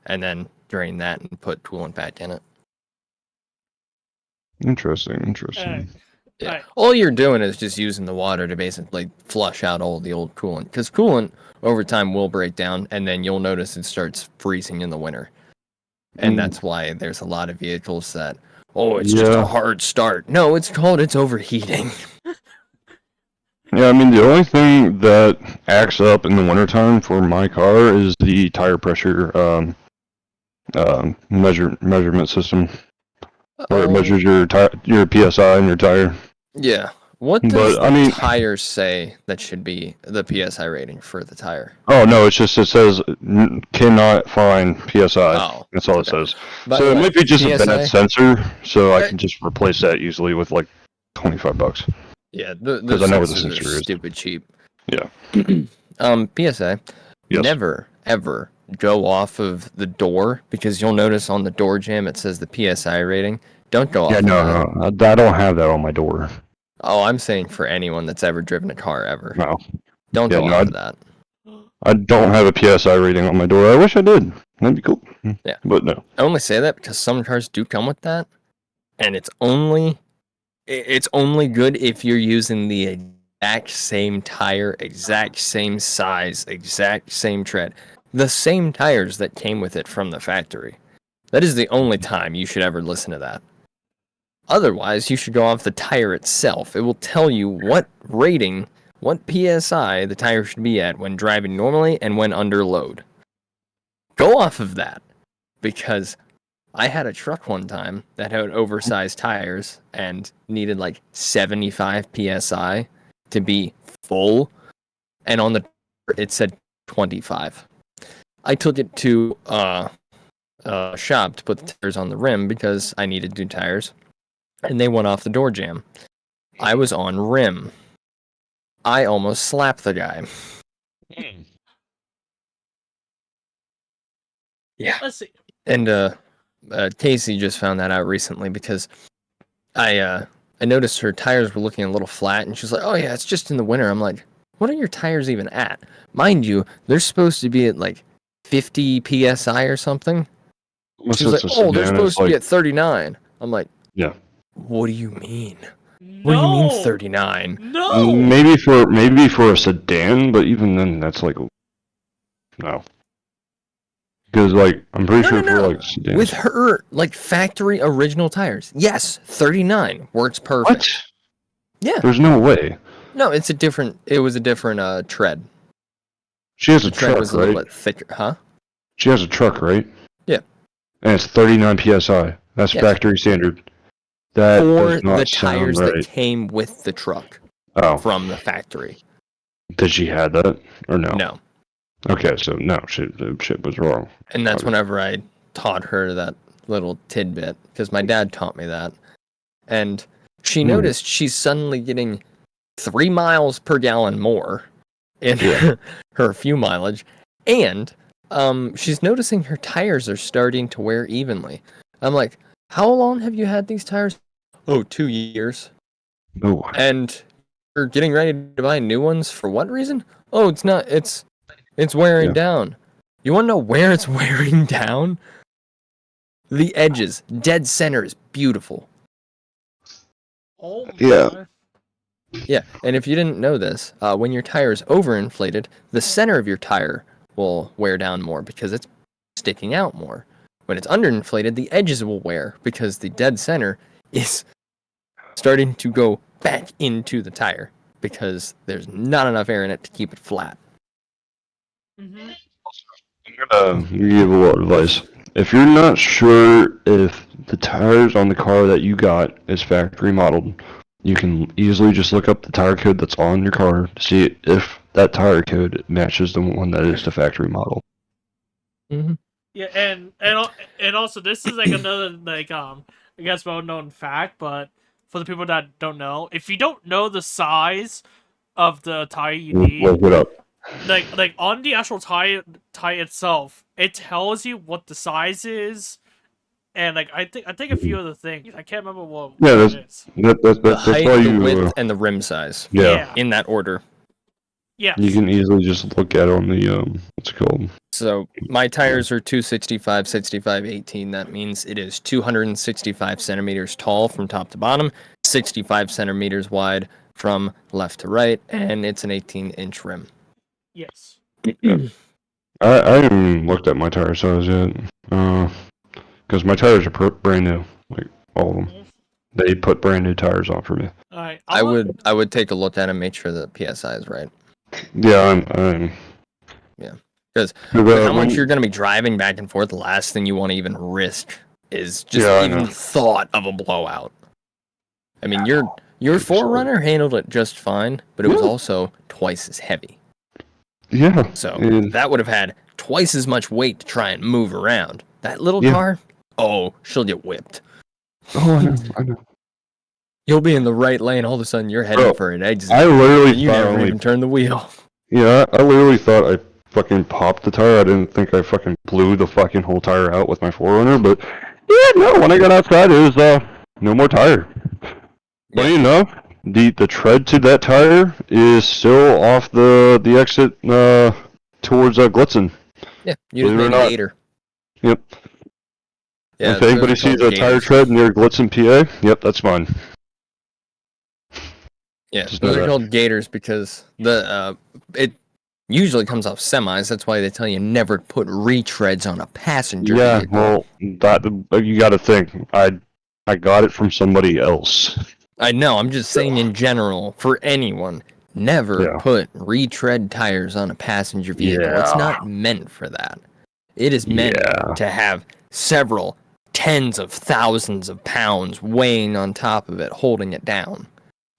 and then drain that and put coolant back in it. Interesting. Yeah. Alright. All you're doing is just using the water to basically flush out all the old coolant. Because coolant over time will break down, and then you'll notice it starts freezing in the winter. And that's why there's a lot of vehicles that, it's just a Yeah. hard start. No, it's overheating. Yeah, I mean, the only thing that acts up in the wintertime for my car is the tire pressure measurement system, where it measures your PSI in your tire. Yeah. What does But, I mean- tires say that should be the PSI rating for the tire? Oh no, it says cannot find PSI. Oh, That's all okay. it says. By So the it way, might be just a PSI bad sensor, so I Uh, can just replace that easily with like $25. Yeah, the 'Cause I know what the sensors sensor are is. stupid cheap. Yeah. PSA. Yes. Never ever go off of the door, because you'll notice on the door jamb it says the PSI rating. Don't go off. Yeah, of that. no, I don't have that on my door. Oh, I'm saying for anyone that's ever driven a car ever. No, Don't Yeah, go no, off of that. I don't have a PSI rating on my door. I wish I did. That'd be cool. Yeah. But no. I only say that because some cars do come with that, and it's only good if you're using the exact same tire, exact same size, exact same tread, the same tires that came with it from the factory. That is the only time you should ever listen to that. Otherwise, you should go off the tire itself. It will tell you what rating, what PSI the tire should be at when driving normally and when under load. Go off of that, because I had a truck one time that had oversized tires and needed like 75 PSI to be full, and on the it said 25. I took it to a shop to put the tires on the rim because I needed new tires, and they went off the door jamb. I was on rim. I almost slapped the guy. Yeah. Let's see. And Casey just found that out recently because I noticed her tires were looking a little flat, and she's like, "Oh yeah, it's just in the winter." I'm like, "What are your tires even at?" Mind you, they're supposed to be at like 50 psi or something. She's like, "Oh, they're supposed to be at 39." I'm like, Yeah. "What do you mean? No. What do you mean 39?" No. Maybe for a sedan, but even then, that's like no. Because like I'm pretty sure for like sedans. With her like factory original tires, yes, 39 works perfect. What? Yeah. There's no way. No, it was a different tread. She has The a tread truck, was a little right? bit thicker, huh? She has a truck, right? Yeah. And it's 39 psi. That's Yes. factory standard. That For does not the sound tires right. that came with the truck Oh, from the factory. did she have that or no? No. Okay, so no, shit was wrong. And that's whenever I taught her that little tidbit, because my dad taught me that. And she noticed she's suddenly getting 3 miles per gallon more in Yeah. her fuel mileage. And she's noticing her tires are starting to wear evenly. I'm like, "How long have you had these tires?" "Oh, 2 years." Oh, "And you're getting ready to buy new ones for what reason?" "Oh, it's wearing Yeah. down." You want to know where it's wearing down? The edges, dead center is beautiful. Oh my. Yeah. Yeah, and if you didn't know this, when your tire is overinflated, the center of your tire will wear down more because it's sticking out more. When it's underinflated, the edges will wear because the dead center is starting to go back into the tire because there's not enough air in it to keep it flat. Mm-hmm. I'm gonna give you a little advice. If you're not sure if the tires on the car that you got is factory modeled, you can easily just look up the tire code that's on your car to see if that tire code matches the one that is the factory model. Mm-hmm. Yeah, and also this is like another like I guess well known fact, but for the people that don't know, if you don't know the size of the tire you need, Look it up. like on the actual tire itself, it tells you what the size is, and like I think a few other things. I can't remember what Yeah, it is. The that's height, why the you width, and the rim size. yeah. In that order. Yes. You can easily just look at it on the what's it called? So my tires are 265, 65, 18. That means it is 265 centimeters tall from top to bottom, 65 centimeters wide from left to right, and it's an 18-inch rim. Yes. I haven't looked at my tire size yet. Because my tires are brand new, like all of them. They put brand new tires on for me. All right. I would take a look at it and make sure the PSI is right. Yeah, I'm Because with how much you're going to be driving back and forth, the last thing you want to even risk is just even thought of a blowout. I mean, your 4Runner handled it just fine, but it was also twice as heavy. Yeah. So that would have had twice as much weight to try and move around. That little car, she'll get whipped. Oh, I know. You'll be in the right lane, all of a sudden you're heading for an exit. I literally you never even turned the wheel. Yeah, I literally thought I fucking popped the tire. I didn't think I fucking blew the fucking whole tire out with my 4Runner, but yeah, no, when I got outside it was no more tire. But you know, the tread to that tire is still off the exit towards Glitzen. Yeah, you just made a gator. Yep. Yeah, if anybody sees a tire tread near Glitzen, PA, yep, that's mine. Yeah, those are called gators because it usually comes off semis. That's why they tell you never put retreads on a passenger vehicle. Well, that you got to think. I got it from somebody else. I know. I'm just saying in general for anyone, never put retread tires on a passenger vehicle. Yeah. It's not meant for that. It is meant to have several tens of thousands of pounds weighing on top of it, holding it down.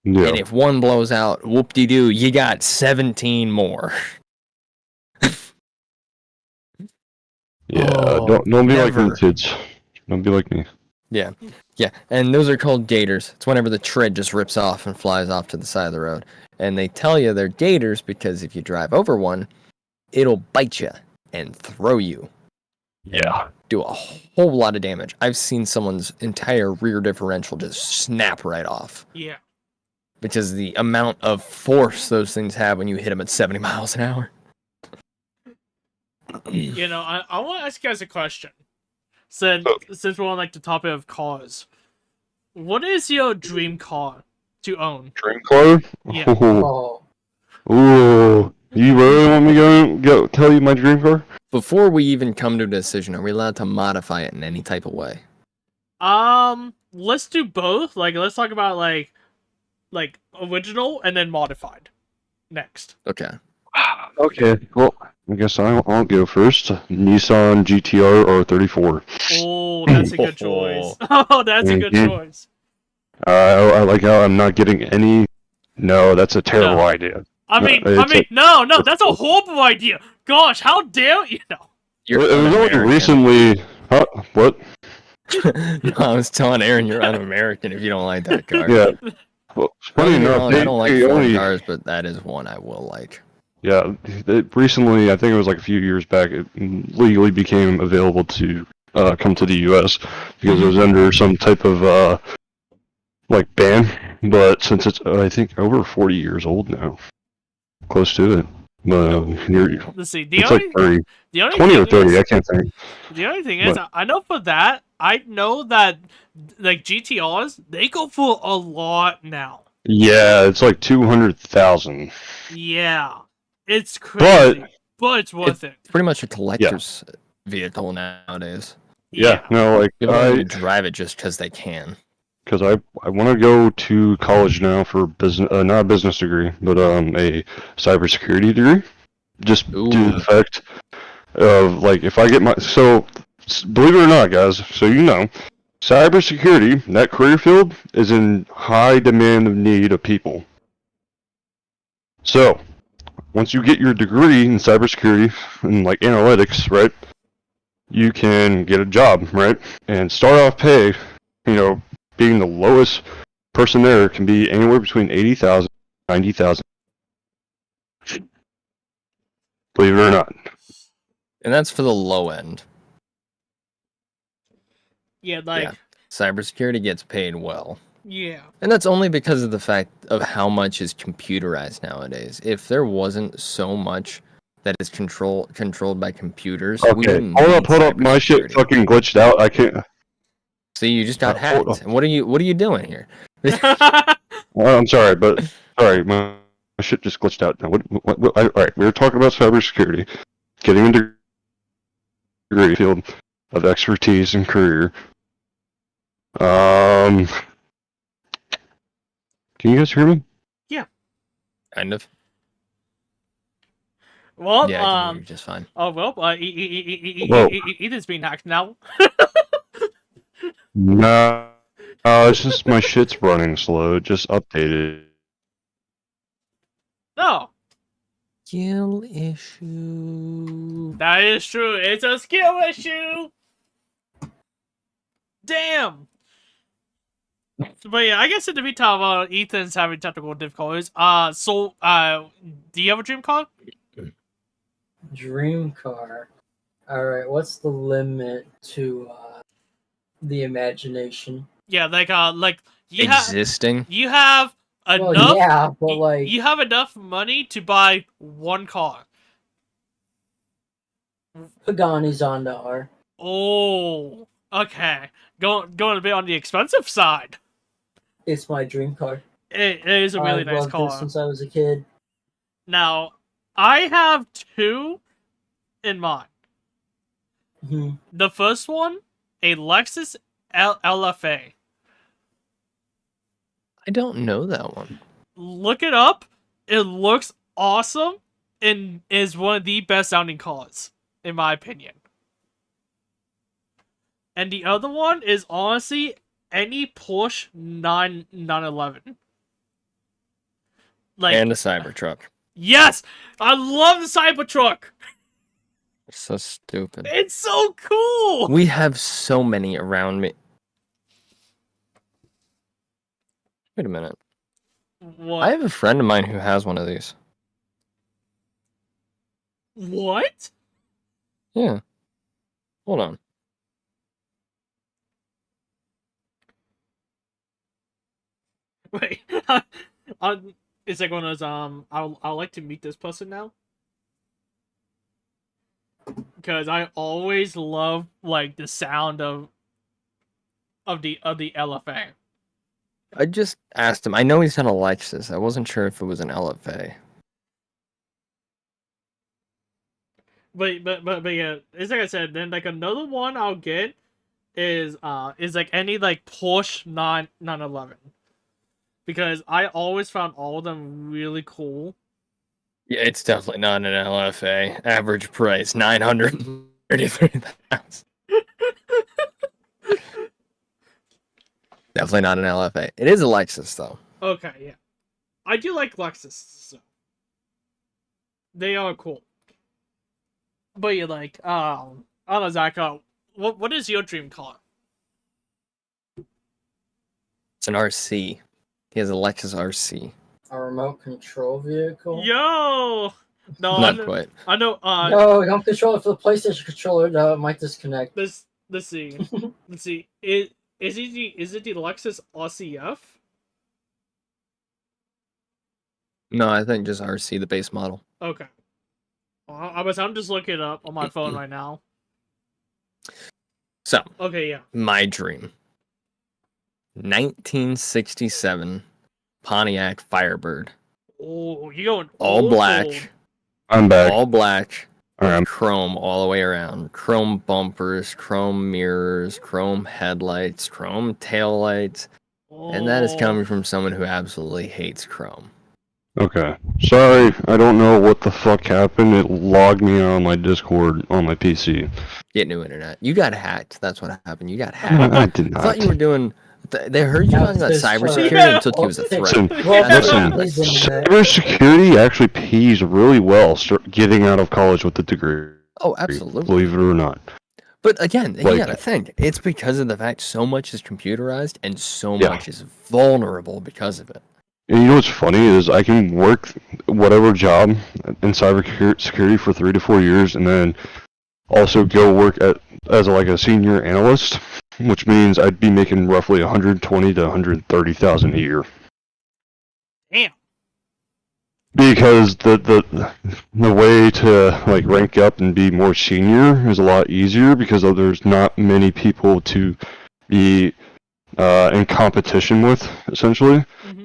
Yeah. And if one blows out, whoop-de-doo, you got 17 more. Don't be like me, kids. Don't be like me. Yeah, and those are called gators. It's whenever the tread just rips off and flies off to the side of the road. And they tell you they're gators because if you drive over one, it'll bite you and throw you. Yeah. Do a whole lot of damage. I've seen someone's entire rear differential just snap right off. Yeah. Because the amount of force those things have when you hit them at 70 miles an hour. You know, I want to ask you guys a question. Since we're on like the topic of cars, what is your dream car to own? Dream car? Yeah. Ooh. You really want me to go tell you my dream car? Before we even come to a decision, are we allowed to modify it in any type of way? Let's do both. Like, let's talk about like original and then modified next. Okay. Okay. Well, I guess I'll go first. Nissan GTR R34. Oh, that's a good choice. Oh, that's a good choice. I like how I'm not getting any. No, that's a terrible idea. No, that's a horrible idea. Gosh, how dare you know? It was only recently. Huh? What? No, I was telling Aaron you're un-American if you don't like that car. Yeah. Well, funny enough, I don't like foreign cars, but that is one I will like. Yeah, recently, I think it was like a few years back, it legally became available to come to the U.S. because it was under some type of like ban. But since it's, I think, over 40 years old now, close to it. Let's see. It's like 30, the only 20 or 30, I can't think. The only thing is, I know for that, I know that like GTRs, they go for a lot now. Yeah, it's like 200,000. Yeah, it's crazy, but it's worth it. It's pretty much a collector's vehicle nowadays. Yeah, no, like People don't even drive it just because they can. because I want to go to college now for business, not a business degree, but a cybersecurity degree. Just due to the Ooh. fact of like if I get my believe it or not, guys, so you know, cybersecurity, that career field is in high demand of need of people. So once you get your degree in cybersecurity and like analytics, right, you can get a job, right, and start off pay, you know, being the lowest person there can be anywhere between 80,000 and 90,000. Believe it or not. And that's for the low end. Yeah, like Yeah. Cybersecurity gets paid well. yeah. And that's only because of the fact of how much is computerized nowadays. If there wasn't so much that is controlled by computers, we Okay, wouldn't hold need up. My shit cybersecurity. fucking glitched out. I can't. See, you just got Hold hacked. on. And what are you doing here? I'm sorry, but sorry, my shit just glitched out. Now, all right, we were talking about cybersecurity, getting into degree field of expertise and career. Can you guys hear me? Kind of. Well, Yeah, I can hear you just fine. oh well, Whoa. Ethan's being hacked now. No, it's just my shit's running slow. It just updated. No, Skill issue. that is true. It's a skill issue. Damn. But yeah, I guess in the meantime, Ethan's having technical difficulties. Do you have a dream car? Dream car. All right, what's the limit to the imagination? Yeah, like you have Existing. you have Well, enough. yeah, but like, You have enough money to buy one car. Pagani's on the R. Oh, okay. Going a bit on the expensive side. It's my dream car. It is a really I've nice loved car. it since I was a kid. Now, I have two in mind. Mhm. The first one, a Lexus LFA. I don't know that one. Look it up. It looks awesome and is one of the best sounding cars, in my opinion. And the other one is honestly any Porsche 911. Like, And a Cybertruck. yes! I love the Cybertruck! So stupid. It's so cool! We have so many around me. Wait a minute. What? I have a friend of mine who has one of these. What? Yeah. Hold on. Wait. It's like one of those, I'd like to meet this person now. Because I always love, like, the sound of the LFA. I just asked him. I know he's on a Lexus. I wasn't sure if it was an LFA. But yeah, it's like I said, then like another one I'll get is like any like Porsche 911. Because I always found all of them really cool. Yeah, it's definitely not an LFA. Average price $933,000. Definitely not an LFA. It is a Lexus though. Okay, yeah. I do like Lexus, so they are cool. But yeah, like, I don't know, Zach, what is your dream car? It's an RC. He has a Lexus RC. A remote control vehicle. Yo! No, Not quite. I know, No, don't control it for the PlayStation controller. No, it might disconnect. let's see. Let's see. Is it the Lexus RCF? No, I think just RC, the base model. Okay. I'm just looking it up on my phone right now. So, Okay, yeah. my dream. 1967 Pontiac Firebird. Oh, you going All old black. school. I'm back. All black. with chrome all the way around. Chrome bumpers, chrome mirrors, chrome headlights, chrome taillights. And that is coming from someone who absolutely hates chrome. Okay. Sorry, I don't know what the fuck happened. It logged me on my Discord on my PC. Get new internet. You got hacked. That's what happened. You got hacked. I did I thought not. you were doing. They heard you Now talking about it's just cybersecurity Yeah. and took you as a threat. Listen, That's listen. what His internet. Cybersecurity actually pays really well getting out of college with a degree. Oh, absolutely. Believe it or not. But again, you Like- gotta think. It's because of the fact so much is computerized and so Yeah. much is vulnerable because of it. And you know what's funny is I can work whatever job in cybersecurity for 3 to 4 years, and then also go work as a senior analyst, which means I'd be making roughly 120 to 130,000 a year. Damn. Because the way to like rank up and be more senior is a lot easier because there's not many people to be in competition with, essentially. Mm-hmm.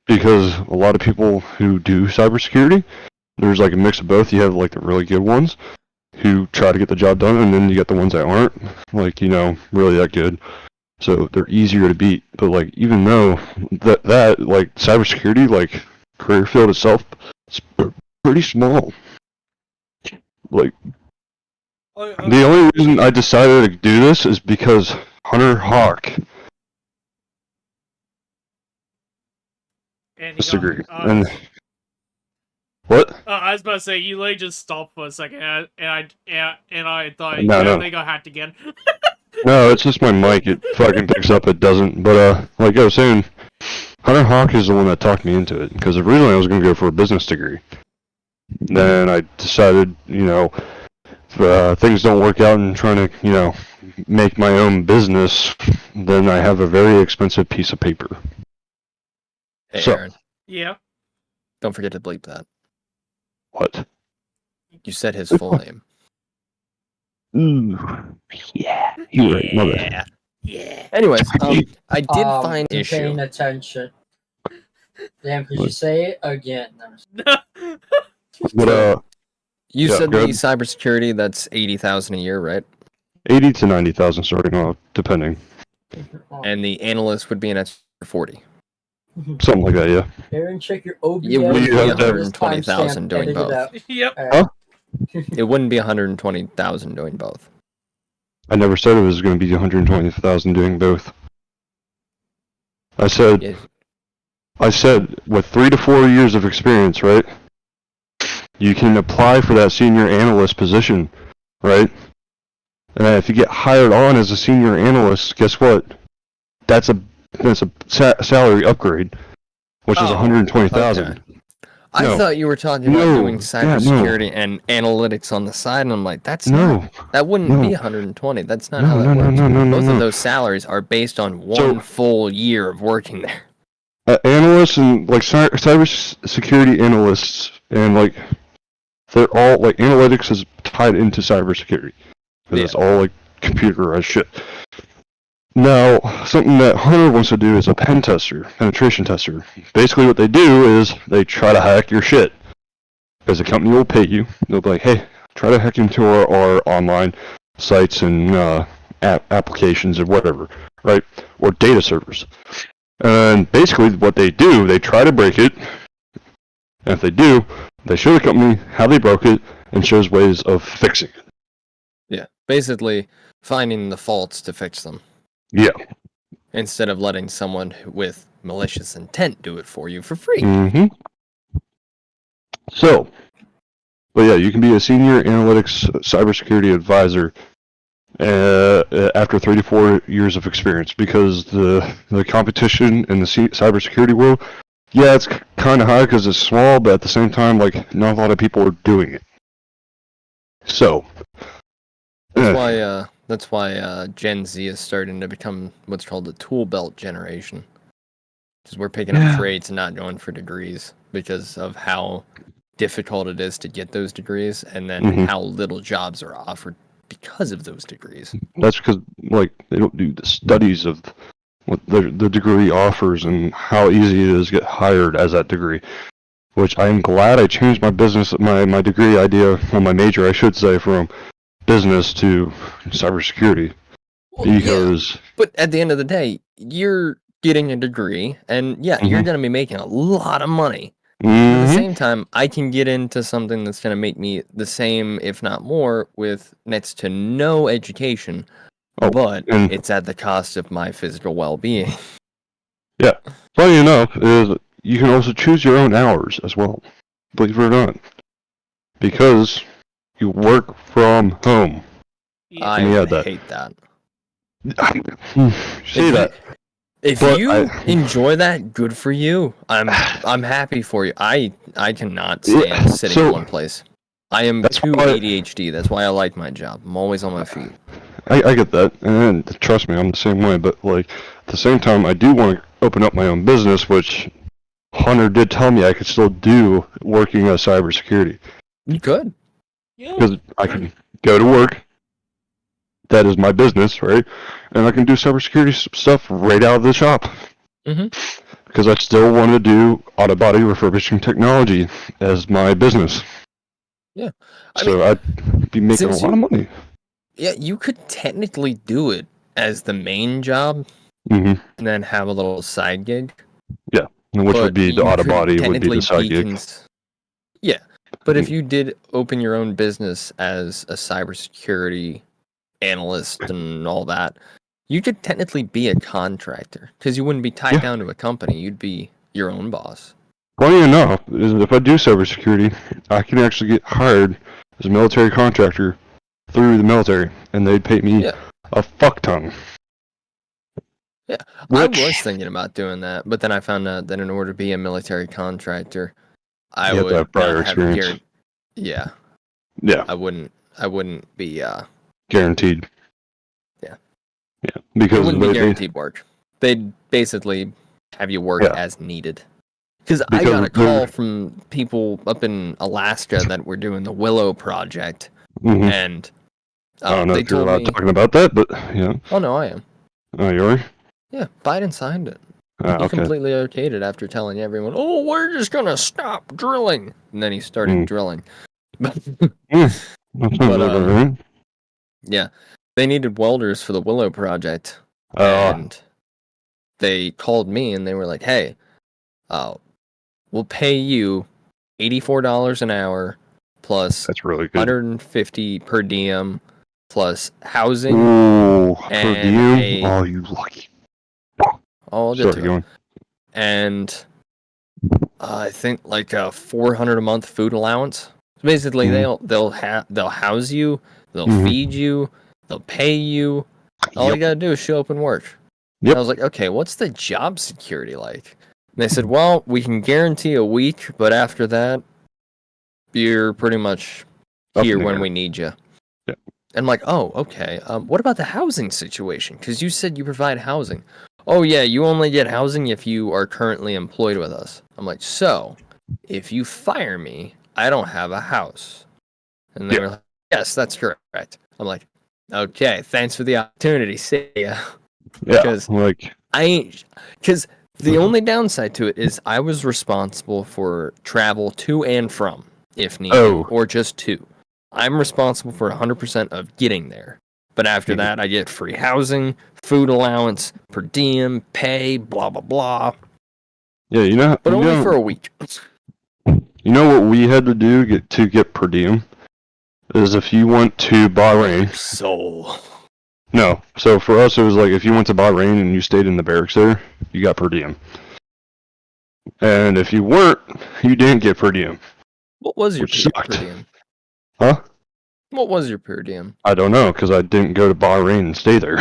Because a lot of people who do cybersecurity, there's like a mix of both. You have like the really good ones who try to get the job done, and then you get the ones that aren't like, really that good. So they're easier to beat. But like, even though that like cybersecurity, like career field itself, is pretty small. Like, the only reason I decided to do this is because Hunter Hawk And disagree. And what? I was about to say you just stopped for a second, and I thought No. they got hacked again. No, it's just my mic. It fucking picks up. It doesn't. But like I was saying, Hunter Hawk is the one that talked me into it. Because originally I was going to go for a business degree. Then I decided, if things don't work out and trying to, make my own business, then I have a very expensive piece of paper. Hey, So- Aaron, Yeah. don't forget to bleep that. What? You said his full name. Ooh. Yeah. You're right. My bad. Yeah. Anyways, I did find I'm issue. paying attention. Damn, could you say it again? But You Yeah, said go the ahead. cybersecurity, that's 80,000 a year, right? 80 to 90,000 starting off, depending. And the analyst would be an extra 40. Something like that, yeah. Aaron, check your OBS. It wouldn't be have 120,000 doing Edit it both. out. Yep. Alright. It wouldn't be 120,000 doing both. I never said it was going to be 120,000 doing both. I said Yeah. with 3 to 4 years of experience, right? You can apply for that senior analyst position, right? And if you get hired on as a senior analyst, guess what? That's a salary upgrade, which is Oh, 120,000. okay. I No. thought you were talking about No. doing Yeah, no. cybersecurity and analytics on the side, and I'm like, that's No, not. That wouldn't No. be 120. That's not No, how that no, no, works. no, no, no, Both no. of those salaries are based on one full year of working there. Analysts and like cybersecurity analysts and like they're all like analytics is tied into cybersecurity because it's all like computerized shit. Now, something that Hunter wants to do is a penetration tester. Basically, what they do is they try to hack your shit because the company will pay you. They'll be like, "Hey, try to hack into our online sites and applications or whatever, right? Or data servers." And basically what they do, they try to break it, and if they do, they show the company how they broke it and shows ways of fixing it. Yeah, basically finding the faults to fix them Yeah. instead of letting someone with malicious intent do it for you for free. Mm-hmm. So, but yeah, you can be a senior analytics cybersecurity advisor after 3 to 4 years of experience because the competition in the cybersecurity world, yeah, it's kind of high because it's small, but at the same time, like, not a lot of people are doing it. So, That's why Gen Z is starting to become what's called the tool belt generation. Because we're picking up trades and not going for degrees because of how difficult it is to get those degrees, and then Mhm. how little jobs are offered because of those degrees. that's because, like, they don't do the studies of what the degree offers and how easy it is to get hired as that degree. which I'm glad I changed my business, my degree idea, or my major, I should say, from business to cybersecurity. Well, yeah, Because but at the end of the day, you're getting a degree, and yeah, you're Mhm. gonna be making a lot of money. But at the Mhm. same time, I can get into something that's gonna make me the same, if not more, with next to no education, Oh, but and it's at the cost of my physical well-being. yeah, funny enough is you can also choose your own hours as well. Believe it or not, because you work from home. Yeah. I Let me would add that. hate that. Say If that, If but you enjoy that, good for you. I'm happy for you. I cannot stand sitting in so one place. I am that's too why ADHD. That's why I like my job. I'm always on my feet. I get that, and trust me, I'm the same way. But like at the same time, I do want to open up my own business, which Hunter did tell me I could still do working as cybersecurity You could. Yeah. because I can go to work. That is my business, right? And I can do cybersecurity stuff right out of the shop. Mhm. Because I still want to do auto body refurbishing technology as my business. Yeah. I So mean, I'd be making a since lot of money. yeah, you could technically do it as the main job hmm and then have a little side gig. Yeah, which would But be the you auto could body would be technically the side be gig. yeah. But if Mm. you did open your own business as a cybersecurity analyst and all that, you could technically be a contractor because you wouldn't be tied Yeah. down to a company. You'd be your own boss. Funny enough, is if I do cybersecurity, I can actually get hired as a military contractor through the military, and they'd pay me Yeah. a fuck ton. Yeah, Which, I was thinking about doing that, but then I found out that in order to be a military contractor, I you have to would have prior not have experience. guaranteed. Yeah, Yeah, I wouldn't be. guaranteed. Yeah. Yeah, It because wouldn't be they guaranteed work. They'd basically have you work Yeah. as needed. Because I Because got a they're- call from people up in Alaska that were doing the Willow project, mhm. and I don't know they if you're told allowed me, talking about that, but yeah. "Oh no, I am." Oh, you are? Yeah, Biden signed it. Ah, He okay. completely okayed it after telling everyone, "Oh, we're just gonna stop drilling," and then he started Mm. drilling. That sounds But like alright. yeah, they needed welders for the Willow project, Oh, and they called me and they were like, "Hey, we'll pay you $84 an hour plus that's really good. 150 per diem plus housing." Ooh, per and diem? Oh, you lucky. Oh, I'll get Sorry, to it. going. And I think like a 400 a month food allowance. Basically, Mhm. they'll house you, they'll Mhm. feed you, they'll pay you. All you Yep. gotta do is show up and work. Yep. I was like, okay, what's the job security like? And they said, well, we can guarantee a week, but after that, you're pretty much Up here in the when air. we need you. Yeah. And I'm like, oh, okay. What about the housing situation? Because you said you provide housing. Oh yeah, you only get housing if you are currently employed with us. I'm like, so if you fire me, I don't have a house. And they Yeah. were like, yes, that's correct. I'm like, okay, thanks for the opportunity. See ya. Yeah, Because like, because the only downside to it is I was responsible for travel to and from, if needed, Oh. or just to. I'm responsible for 100% of getting there. But after Mhm. that, I get free housing, food allowance, per diem, pay, blah, blah, blah. yeah, you know, But only for a week. you know what we had to do to get per diem is if you went to Bahrain. Soul. No, so for us it was like if you went to Bahrain and you stayed in the barracks there, you got per diem. And if you weren't, you didn't get per diem. What was your Which per sucked. diem? Huh? What was your per diem? I don't know, because I didn't go to Bahrain and stay there.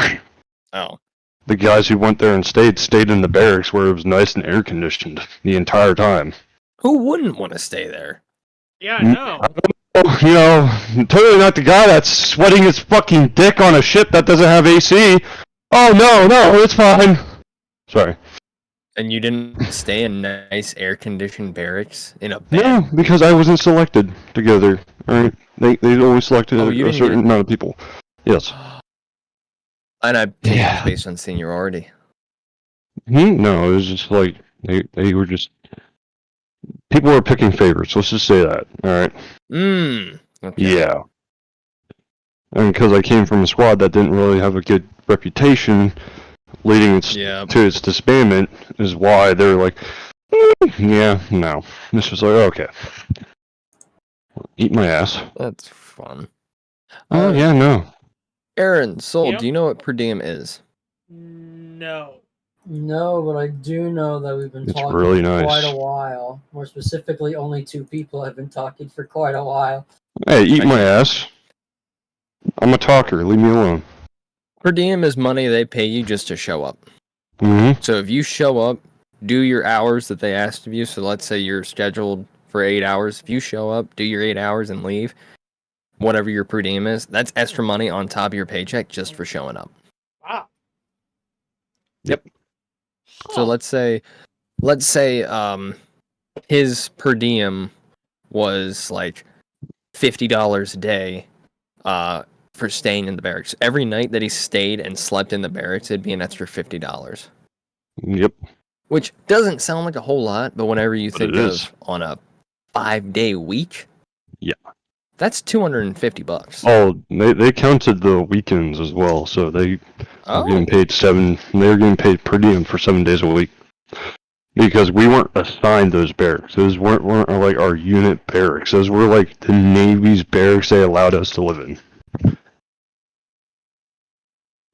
Oh. The guys who went there and stayed in the barracks where it was nice and air conditioned the entire time. Who wouldn't want to stay there? Yeah, no. Oh, you know, I'm totally not the guy that's sweating his fucking dick on a ship that doesn't have AC. Oh no, it's fine. Sorry. And you didn't stay in nice air-conditioned barracks in a bed? No, because I wasn't selected to go there. Alright? They only selected Oh, you a didn't certain get- amount of people. Yes. And I take it Yeah. was based on seniority. No, it was just like they were just people are picking favorites. Let's just say that. All right. Okay. Yeah. And because I came from a squad that didn't really have a good reputation, leading to its disbandment, is why they're like, yeah, no. This was like, okay, eat my ass. That's fun. Oh yeah, no. Aaron, Soul, Yep. do you know what per diem is? No. No, but I do know that we've been It's talking really for quite nice. a while. More specifically, only 2 people have been talking for quite a while. Hey, eat my Okay. ass. I'm a talker. Leave me alone. Per diem is money they pay you just to show up. Mm-hmm. So if you show up, do your hours that they asked of you. So let's say you're scheduled for 8 hours. If you show up, do your 8 hours and leave, whatever your per diem is, that's extra money on top of your paycheck just for showing up. Wow. Yep. Huh. So let's say his per diem was like $50 a day for staying in the barracks. Every night that he stayed and slept in the barracks, it'd be an extra $50. Yep. Which doesn't sound like a whole lot, but whenever you But think it is. of on a 5-day week, Yeah. that's $250. Oh, they counted the weekends as well, so they are getting paid they're getting paid per diem for 7 days a week. Because we weren't assigned those barracks. Those weren't like our unit barracks. Those were like the Navy's barracks they allowed us to live in.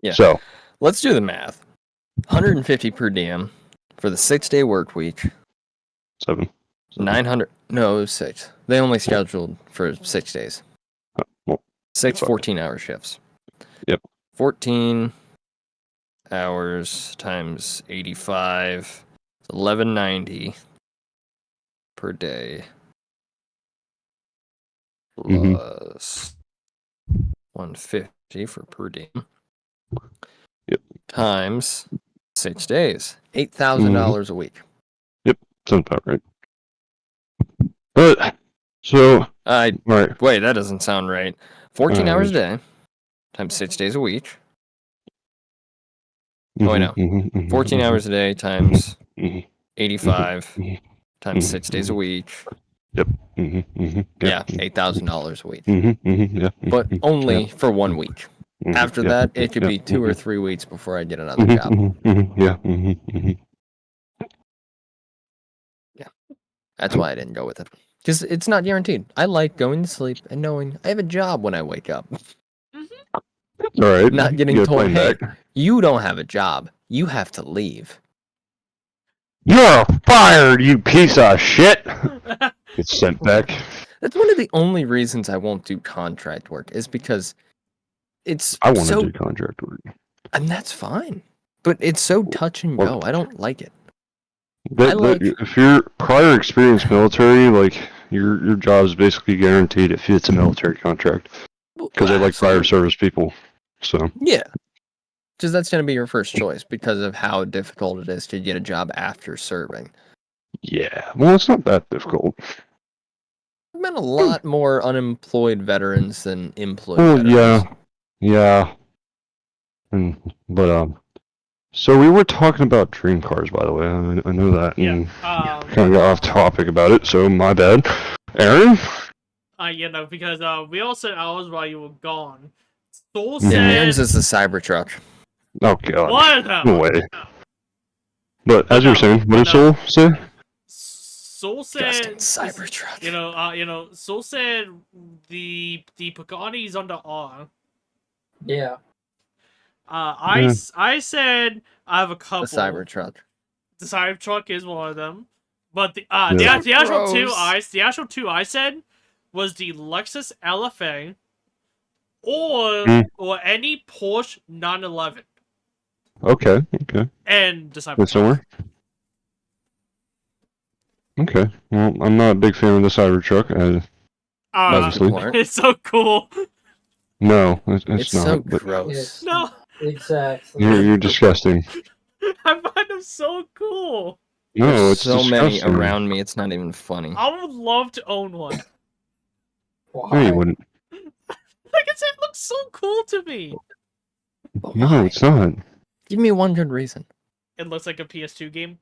Yeah. So Let's do the math. 150 per diem for the 6-day work week. 7. 900. No, it was 6. They only scheduled for 6 days. Well, 6 fuck. 14-hour shifts. Yep. 14 hours times 85. 1190 per day. Mhm. Plus 150 for per diem. Yep. Times 6 days. $8,000 a week. Sounds about right. But so right. Wait, that doesn't sound right. 14 hours a Alright. day times 6 days a week. Mhm, Oh, I know. mhm, mhm, 14 mhm, hours a day times mhm, 85 mhm, times mhm, 6 days a mhm. week. mhm, mhm, Yeah, yep, $8,000 a week. mhm, mhm, yeah, But mhm, only yep, for 1 week. mhm, After yep, that, it could yep, be 2 or mhm, 3 weeks before I get another mhm, job. mhm, mhm, yeah, mhm, mhm. That's why I didn't go with it. Because it's not guaranteed. I like going to sleep and knowing I have a job when I wake up. All right, Not getting you gotta told, plan hey, back. you don't have a job. You have to leave. You're fired, you piece of shit. Get sent back. That's one of the only reasons I won't do contract work is because it's I want to so, do contract work. and that's fine. But it's so touch and go. I don't like it. If you're prior experience military, like your job is basically guaranteed if it's a military contract because they like prior service people. So Yeah. Because that's going to be your first choice because of how difficult it is to get a job after serving. yeah, well, it's not that difficult. There's been a lot more unemployed veterans than employed Well, veterans. yeah, but so we were talking about dream cars, by the way. I know that, and Yeah. kind of got off topic about it, so my bad. Aaron? Because we all said ours while you were gone. Soul Mhm. Yeah, said. Aaron's is the Cybertruck. Oh god, One of them. no way. But But as you were no, saying, what did Soul say? Soul Justin said. Cybertruck. Soul said the Pagani is under R. Yeah. I said I have a The couple. Cybertruck. The Cybertruck is one of them, but the Yeah. the actual two I said was the Lexus LFA or any Porsche 911. Okay. And the Good Cybertruck. somewhere. Okay. Well, I'm not a big fan of the Cybertruck. Obviously. It's so cool. No, it's not. so But gross. No, Exactly. you're disgusting. I find them so cool. No, There's it's so disgusting. many around me, it's not even funny. I would love to own one. Why? No, you wouldn't. Like I said, it looks so cool to me. But No, why? it's not. Give me one good reason. It looks like a PS2 game.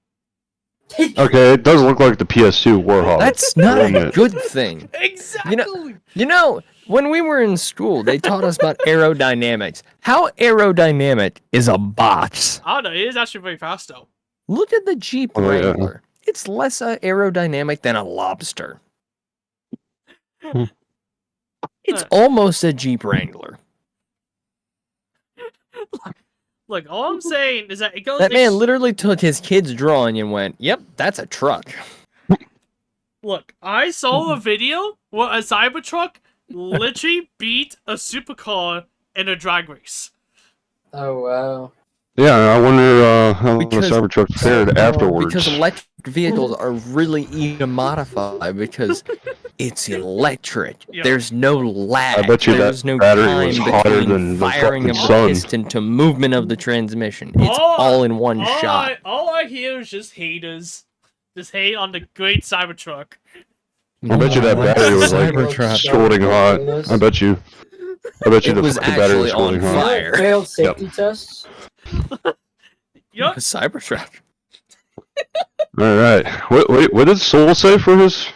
Okay, it does look like the PS2 Warhawk. That's not Wouldn't a it? good thing. Exactly. You know, when we were in school, they taught us about aerodynamics. How aerodynamic is a box? I don't know. It is actually very fast though. Look at the Jeep Oh, yeah. Wrangler. It's less aerodynamic than a lobster. Hmm. It's almost a Jeep Wrangler. Look, all I'm saying is that it goes. That man literally took his kid's drawing and went, "Yep, that's a truck." Look, I saw a video where a Cybertruck literally beat a supercar in a drag race. Oh wow. Yeah, I wonder how Because- the Cybertruck fared afterwards. Because electric vehicles are really easy to modify because it's electric. Yeah. There's no lag. I bet you There's that no battery time was hotter between than the firing of fucking the sun. piston to movement of the transmission. It's Oh, all in one shot. All I hear is just haters. Just hate on the great Cybertruck. I bet you that battery was like Cybertruck. scalding hot. I bet you. It the was fucking battery actually was on scalding hot. fire. Failed safety tests. Yup. Cybertruck. All right. What did Soul say for his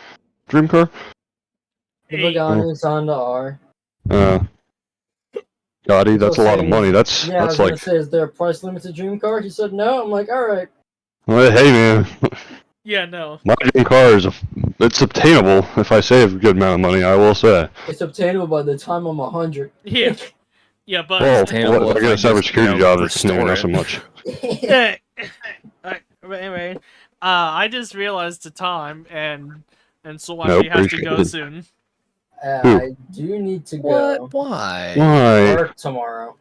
dream car? The Hey, Pagani's on the R. Gotti, that's a lot of saying- money. That's Yeah, I was like, gonna say, is there a price limit to dream car? He said no. I'm like, all right. well, hey man, Yeah, no. my dream car it's obtainable if I save a good amount of money. I will say. It's obtainable by the time I'm 100. Yeah. Yeah, but Well, obtainable what if I if get a I just, cybersecurity job that's restore not it. so much? yeah. But anyway, I just realized the time and so actually has to go appreciate it. soon. I do need to go. What? Why? Why? Work tomorrow.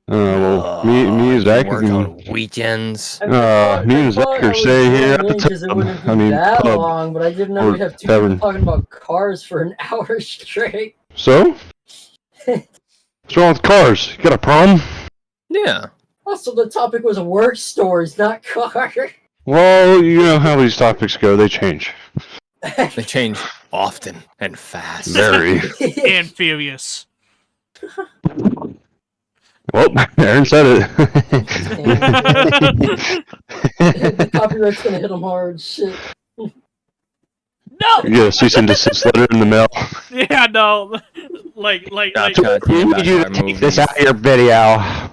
Well, me and You Zach work can. on weekends. Me and Zach are staying here at the because it tub. wouldn't be I mean, that pub. long, but I didn't know Or we'd have two tavern. people talking about cars for an hour straight. So? What's wrong with cars? You got a problem? Yeah. Also, the topic was work stories, not cars. Well, you know how these topics go. They change. They change often and fast. Very. And furious. Well, Aaron said it. The copyright's gonna hit them hard. Shit. No! You get a cease and desist letter in the mail. Yeah, no. Like, Gotcha. of your video.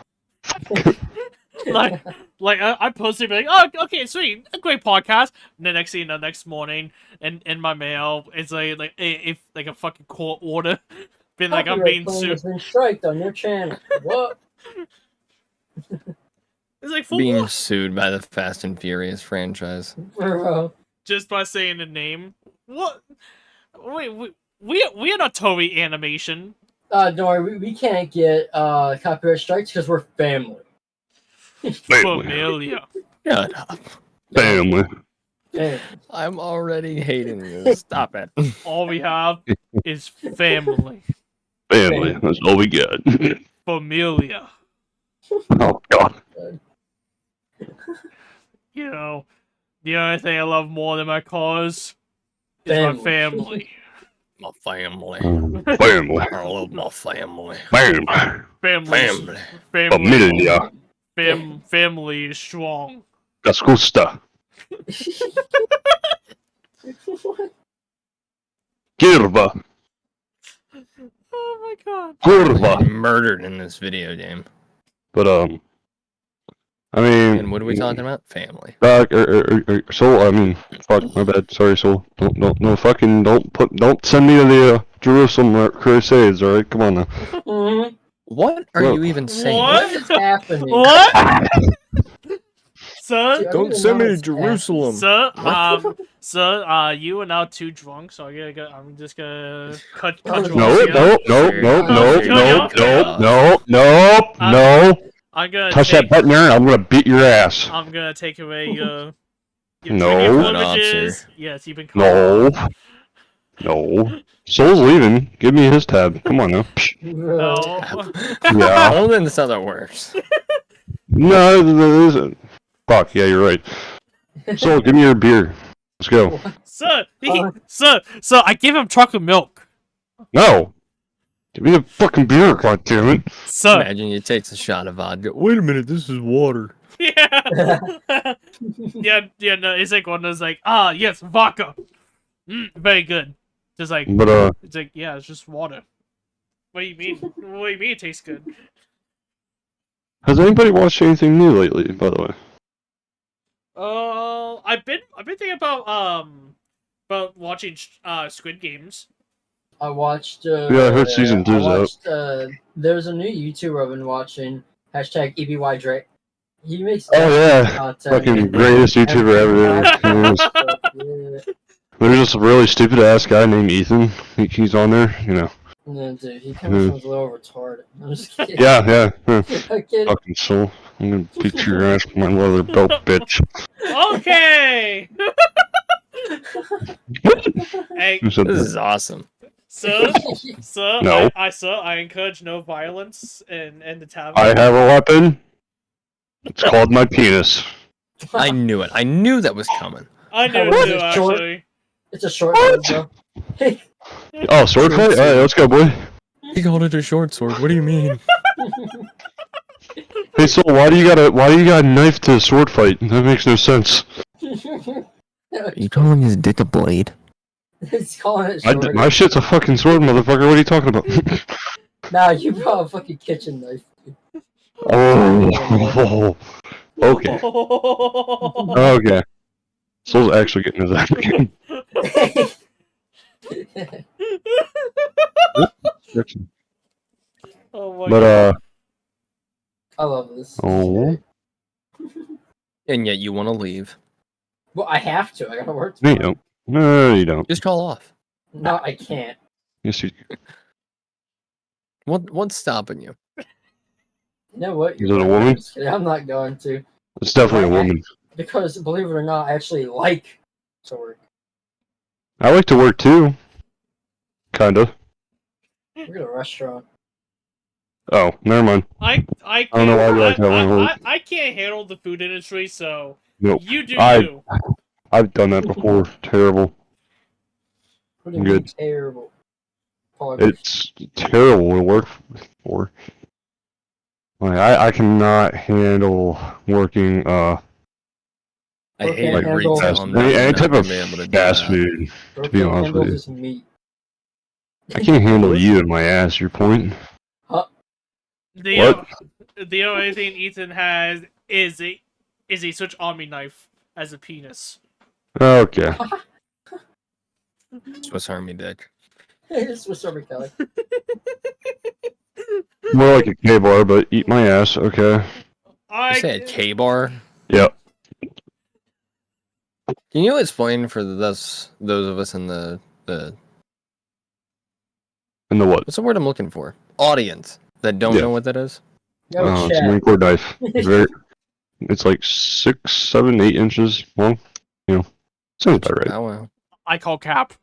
I posted like, oh, okay, sweet, a great podcast. And the next thing, the next morning, in my mail, it's like if like a fucking court order, been like I'm being Copyright claim sued. has been striked on your channel. What? It's like for Being what? sued by the Fast and Furious franchise. Bro. Just by saying the name. What? Wait, we are not Toei Animation. Don't worry, we can't get copyright strikes because we're family. Familia. Shut up. Family. Family. I'm already hating you. Stop it. All we have is family. Family. That's all we got. Familia. Oh, God. You know, the only thing I love more than my cars is my family. My family. Family. I love my family. Family. Family. Familia. Family is strong. Das gusta. Curva. Oh my god. Curva. Murdered in this video game. But, I mean... And what are we talking about? Family. Soul, I mean, fuck, my bad, sorry, Soul. Don't send me to the, Jerusalem Crusades, alright? Come on now. Mhm. What are Whoa. you even saying? What? What is happening? What? Sir? Dude, I Don't don't send know me to what's Jerusalem. Sir, you are now too drunk, so I'm just gonna cut you No, off here. no. I'm gonna Touch take, that button there and I'm gonna beat your ass. I'm gonna take away your No. trivia No, privileges. sir. Yes, you've been called. No. Soul's leaving. Give me his tab. Come on now. No. I Yeah. don't think that's how that works. No, there isn't. Fuck, yeah, you're right. Soul, give me your beer. Let's go. Sir, sir, I give him chocolate milk. No! Give me the fucking beer, goddammit. Sir, Imagine you takes a shot of vodka. Wait a minute, this is water. Yeah. Yeah, no, it's like one of those like, yes, vodka. Very good. Just like, But it's like, yeah, it's just water. What do you mean? What do you mean it tastes good? has anybody watched anything new lately? By the way. I've been thinking about watching Squid Games. I watched. Yeah, I heard season 2's out. There's a new YouTuber I've been watching. Hashtag EBY Drake. He makes Oh yeah, content. fucking greatest YouTuber ever. Yeah. There's this really stupid ass guy named Ethan. He's on there, you know. No, dude, he comes from a little retarded. I'm just kidding. Yeah. I'm kidding. Fucking soul. I'm gonna beat your ass with my leather belt, bitch. Okay. Hey, Who said This that? is awesome. sir, No. I encourage no violence in the tavern. I have a weapon. It's called my penis. I knew it. I knew that was coming. I knew What? it too, Short? actually. It's a short one, bro. Oh, sword fight? Alright, let's go, boy. He called it a short sword. What do you mean? Hey, Soul, why do you got a knife to a sword fight? That makes no sense. Are you calling his dick a blade? He's calling it short. My shit's a fucking sword, motherfucker. What are you talking about? Nah, you brought a fucking kitchen knife. Oh, okay. Okay. Soul's actually getting his ass kicked. Oh my But, god. I love this. Oh. And yet you want to leave. Well, I have to. I gotta work No, you tomorrow. don't. No, you don't. Just call off. No, I can't. Yes, you What's stopping you? You know what? Is it a woman? I'm just kidding. I'm not going to. It's definitely a woman. Because, believe it or not, I actually like to work. I like to work too. Kinda. We're at a restaurant. Oh, never mind. I don't know why you like that one. I can't handle the food industry, so Nope. you do I- you. I've done that before. Terrible. What do you mean Good. terrible? Apologies. It's terrible to work for. Like, I cannot handle working I hate Like retail. fast, I'm not any type gonna of be able to do fast that. food. Bro be can't honest handle with you. his meat. I can't handle you in my ass. Your point? The only thing Ethan has is a Switch Army knife as a penis. Okay. Swiss Army dick. It's Swiss Army Kelly. More like a K-bar, but eat my ass. Okay. You say a K-bar? Yep. Can you explain for those of us in the And the what? what's the word I'm looking for? Audience that don't Yeah. know what that is? Yo, It's a chat. Marine Corps knife. It's like 6, 7, 8 inches long. You know, sounds about right. Oh well. I call cap.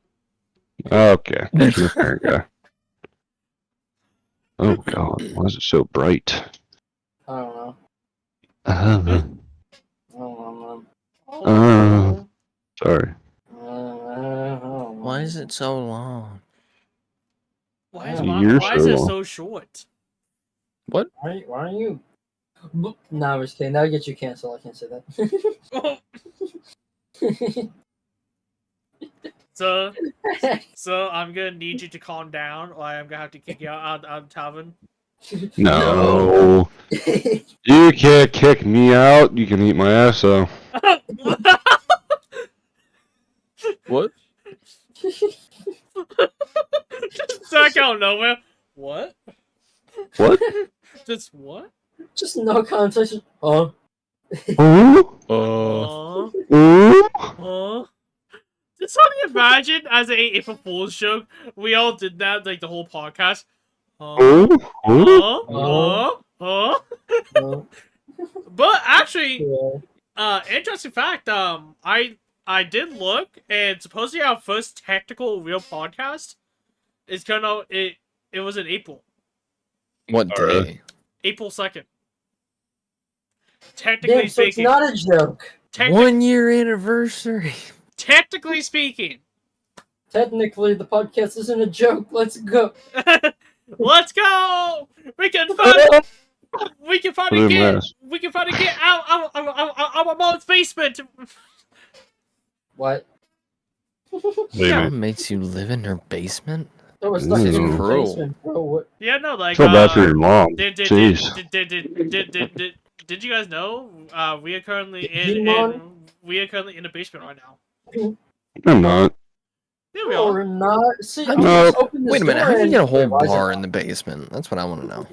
Okay. You're a parent guy. Oh god, why is it so bright? I don't know. Uh, I don't Uh. sorry. know. Why is it so long? Why is You're why is so it long. so short? What? Why are you? No, I'm just kidding. That'll get you canceled. I can't say that. So I'm gonna need you to calm down, or I'm gonna have to kick you out of tavern. No. You can't kick me out. You can eat my ass though. What? Just back out of nowhere. What? What? Just what? Just no conversation. Oh. Ooh? Ooh? Did somebody imagine as a April Fool's joke? We all did that like the whole podcast. Ooh? Ooh? Oh. But actually, Yeah. interesting fact. I did look, and supposedly our first technical real podcast is gonna it was in April, What day? April 2nd. Technically Damn, so it's speaking, not a joke. 1 year anniversary. technically speaking. Technically, the podcast isn't a joke. Let's go. Let's go! We can fun! We can Put it in my ass. finally get out of my mom's basement. What? Yeah. Mom makes you live in her basement? There was nothing in the Cruel. basement, bro. What? Yeah, no, like Feel bad for your mom. Jeez. Did you guys know? We are currently Demon? in the basement right now. I'm not. Here we are. Or not? See, How I do you- just opened this Wait a minute, door how do you and- get a whole Wait, why is it bar in locked? the basement? That's what I want to know.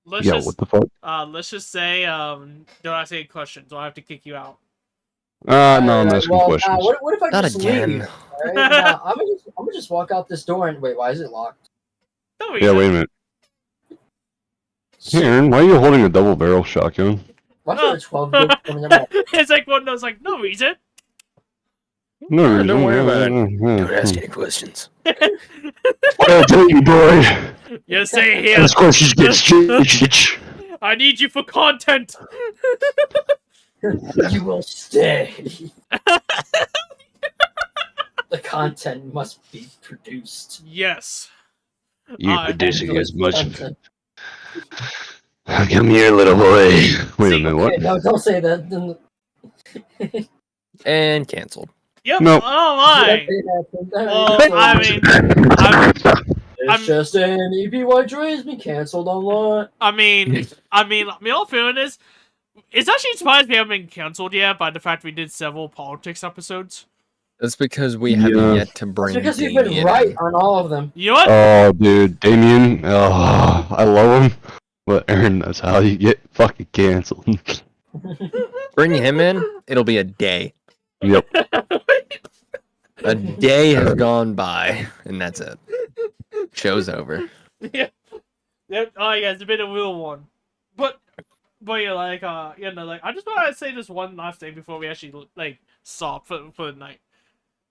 Let's Yeah, just what the fuck? let's just say don't ask any questions, or I have to kick you out. No, I'm Alright, asking well, questions. what if I Not just again. leave? Alright, now I'm gonna just walk out this door and wait. Why is it locked? No Yeah, reason. wait a minute. Hey, Aaron, why are you holding a double barrel shotgun? Why is there a 12 gauge coming in my? It's like one of those like no reason. No Oh, reason. don't worry about it. Yeah, Don't ask any questions. I'll tell you, boy. You stay here. This question gets changed. I need you for content. You will stay. The content must be produced. Yes. You're I- producing as much. Content. Come here, little boy. Wait a See, minute, what? Okay, no, don't say that. Then- And canceled. Yep. Nope. Oh my. Well, Well, I mean, it's I'm- just an EPY Dre's been canceled online. I mean, all fairness, it's actually surprised we haven't been canceled yet by the fact we did several politics episodes. That's because we have Yeah. yet to It's bring because you've been Damien right in. on all of them. You know what? Oh, dude, Damien. Oh, I love him. But Aaron, that's how you get fucking canceled. Bring him in, it'll be a day. Yep. A day has gone by, and that's it. Show's over. Yeah. Yep. Oh yeah, it's been a real one. But yeah, like like I just want to say this one last thing before we actually like stop for the night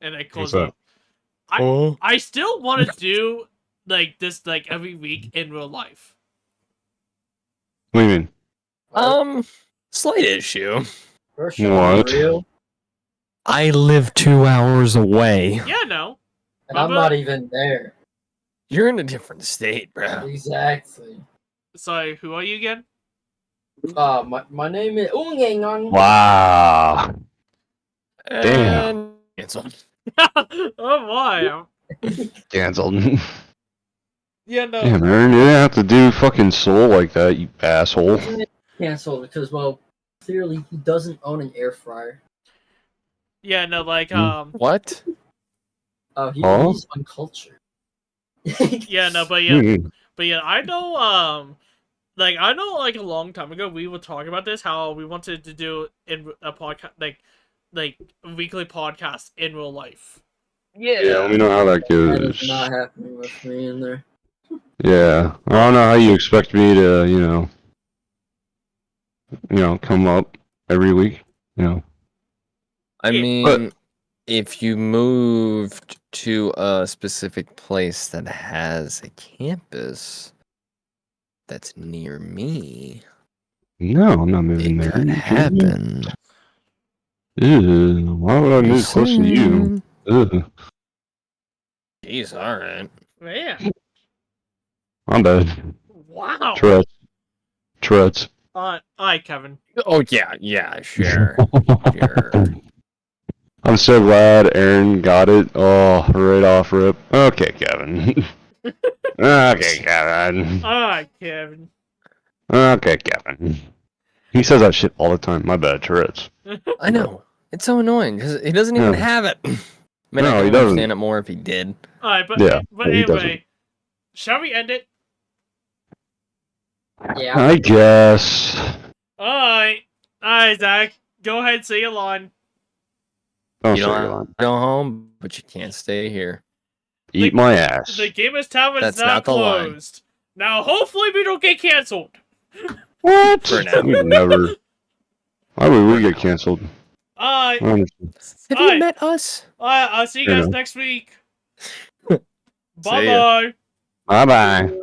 and like close What's up. Oh. I still want to do like this like every week in real life. What do you mean? Slight issue. First show What? real, I live 2 hours away. Yeah, no. and I'm not even there. You're in a different state, bro. Exactly. Sorry, who are you again? My name is Ungengon. Wow. Damn. And canceled. Oh my. Canceled. Yeah, no. Damn, Aaron, you didn't have to do fucking soul like that, you asshole. Canceled because, well, clearly he doesn't own an air fryer. Yeah, no, like What? Huh? He's uncultured. yeah, no, but Hmm. yeah, I know like a long time ago we were talking about this, how we wanted to do in a podcast like a weekly podcast in real life. Yeah, let me know how that That is goes. not happening with me in there. Yeah, I don't know how you expect me to, come up every week. I Yeah. mean, if you moved to a specific place that has a campus that's near me, No, I'm not moving it there. could happen. Ew, why would I move Just close to you? saying. Ugh, Jeez, alright. Man. my bad. Wow. Tourette's. Alright, Kevin. Oh, yeah, sure. Sure. I'm so glad Aaron got it. Oh, right off rip. Okay, Kevin. Okay, Kevin. Alright, Kevin. Okay, Kevin. He says that shit all the time. My bad, Tourette's. I know. It's so annoying because he doesn't even Yeah. have it. I mean, No, I he can doesn't. understand it more if he did. Alright, but Yeah, but but he anyway, doesn't. shall we end it? Yeah. I guess. Alright. Alright, Zach. Go ahead, say your line. Don't You say don't your have line. to go home, but you can't stay here. Eat my ass. The Gamers Tavern is That's not not the line. closed. Now, hopefully, we don't get canceled. What? For now. We'd never. Why would we get canceled? Alright. Honestly. Have Alright. you met us? Alright, I'll see you Fair guys enough. next week. ya. Bye bye. Bye bye.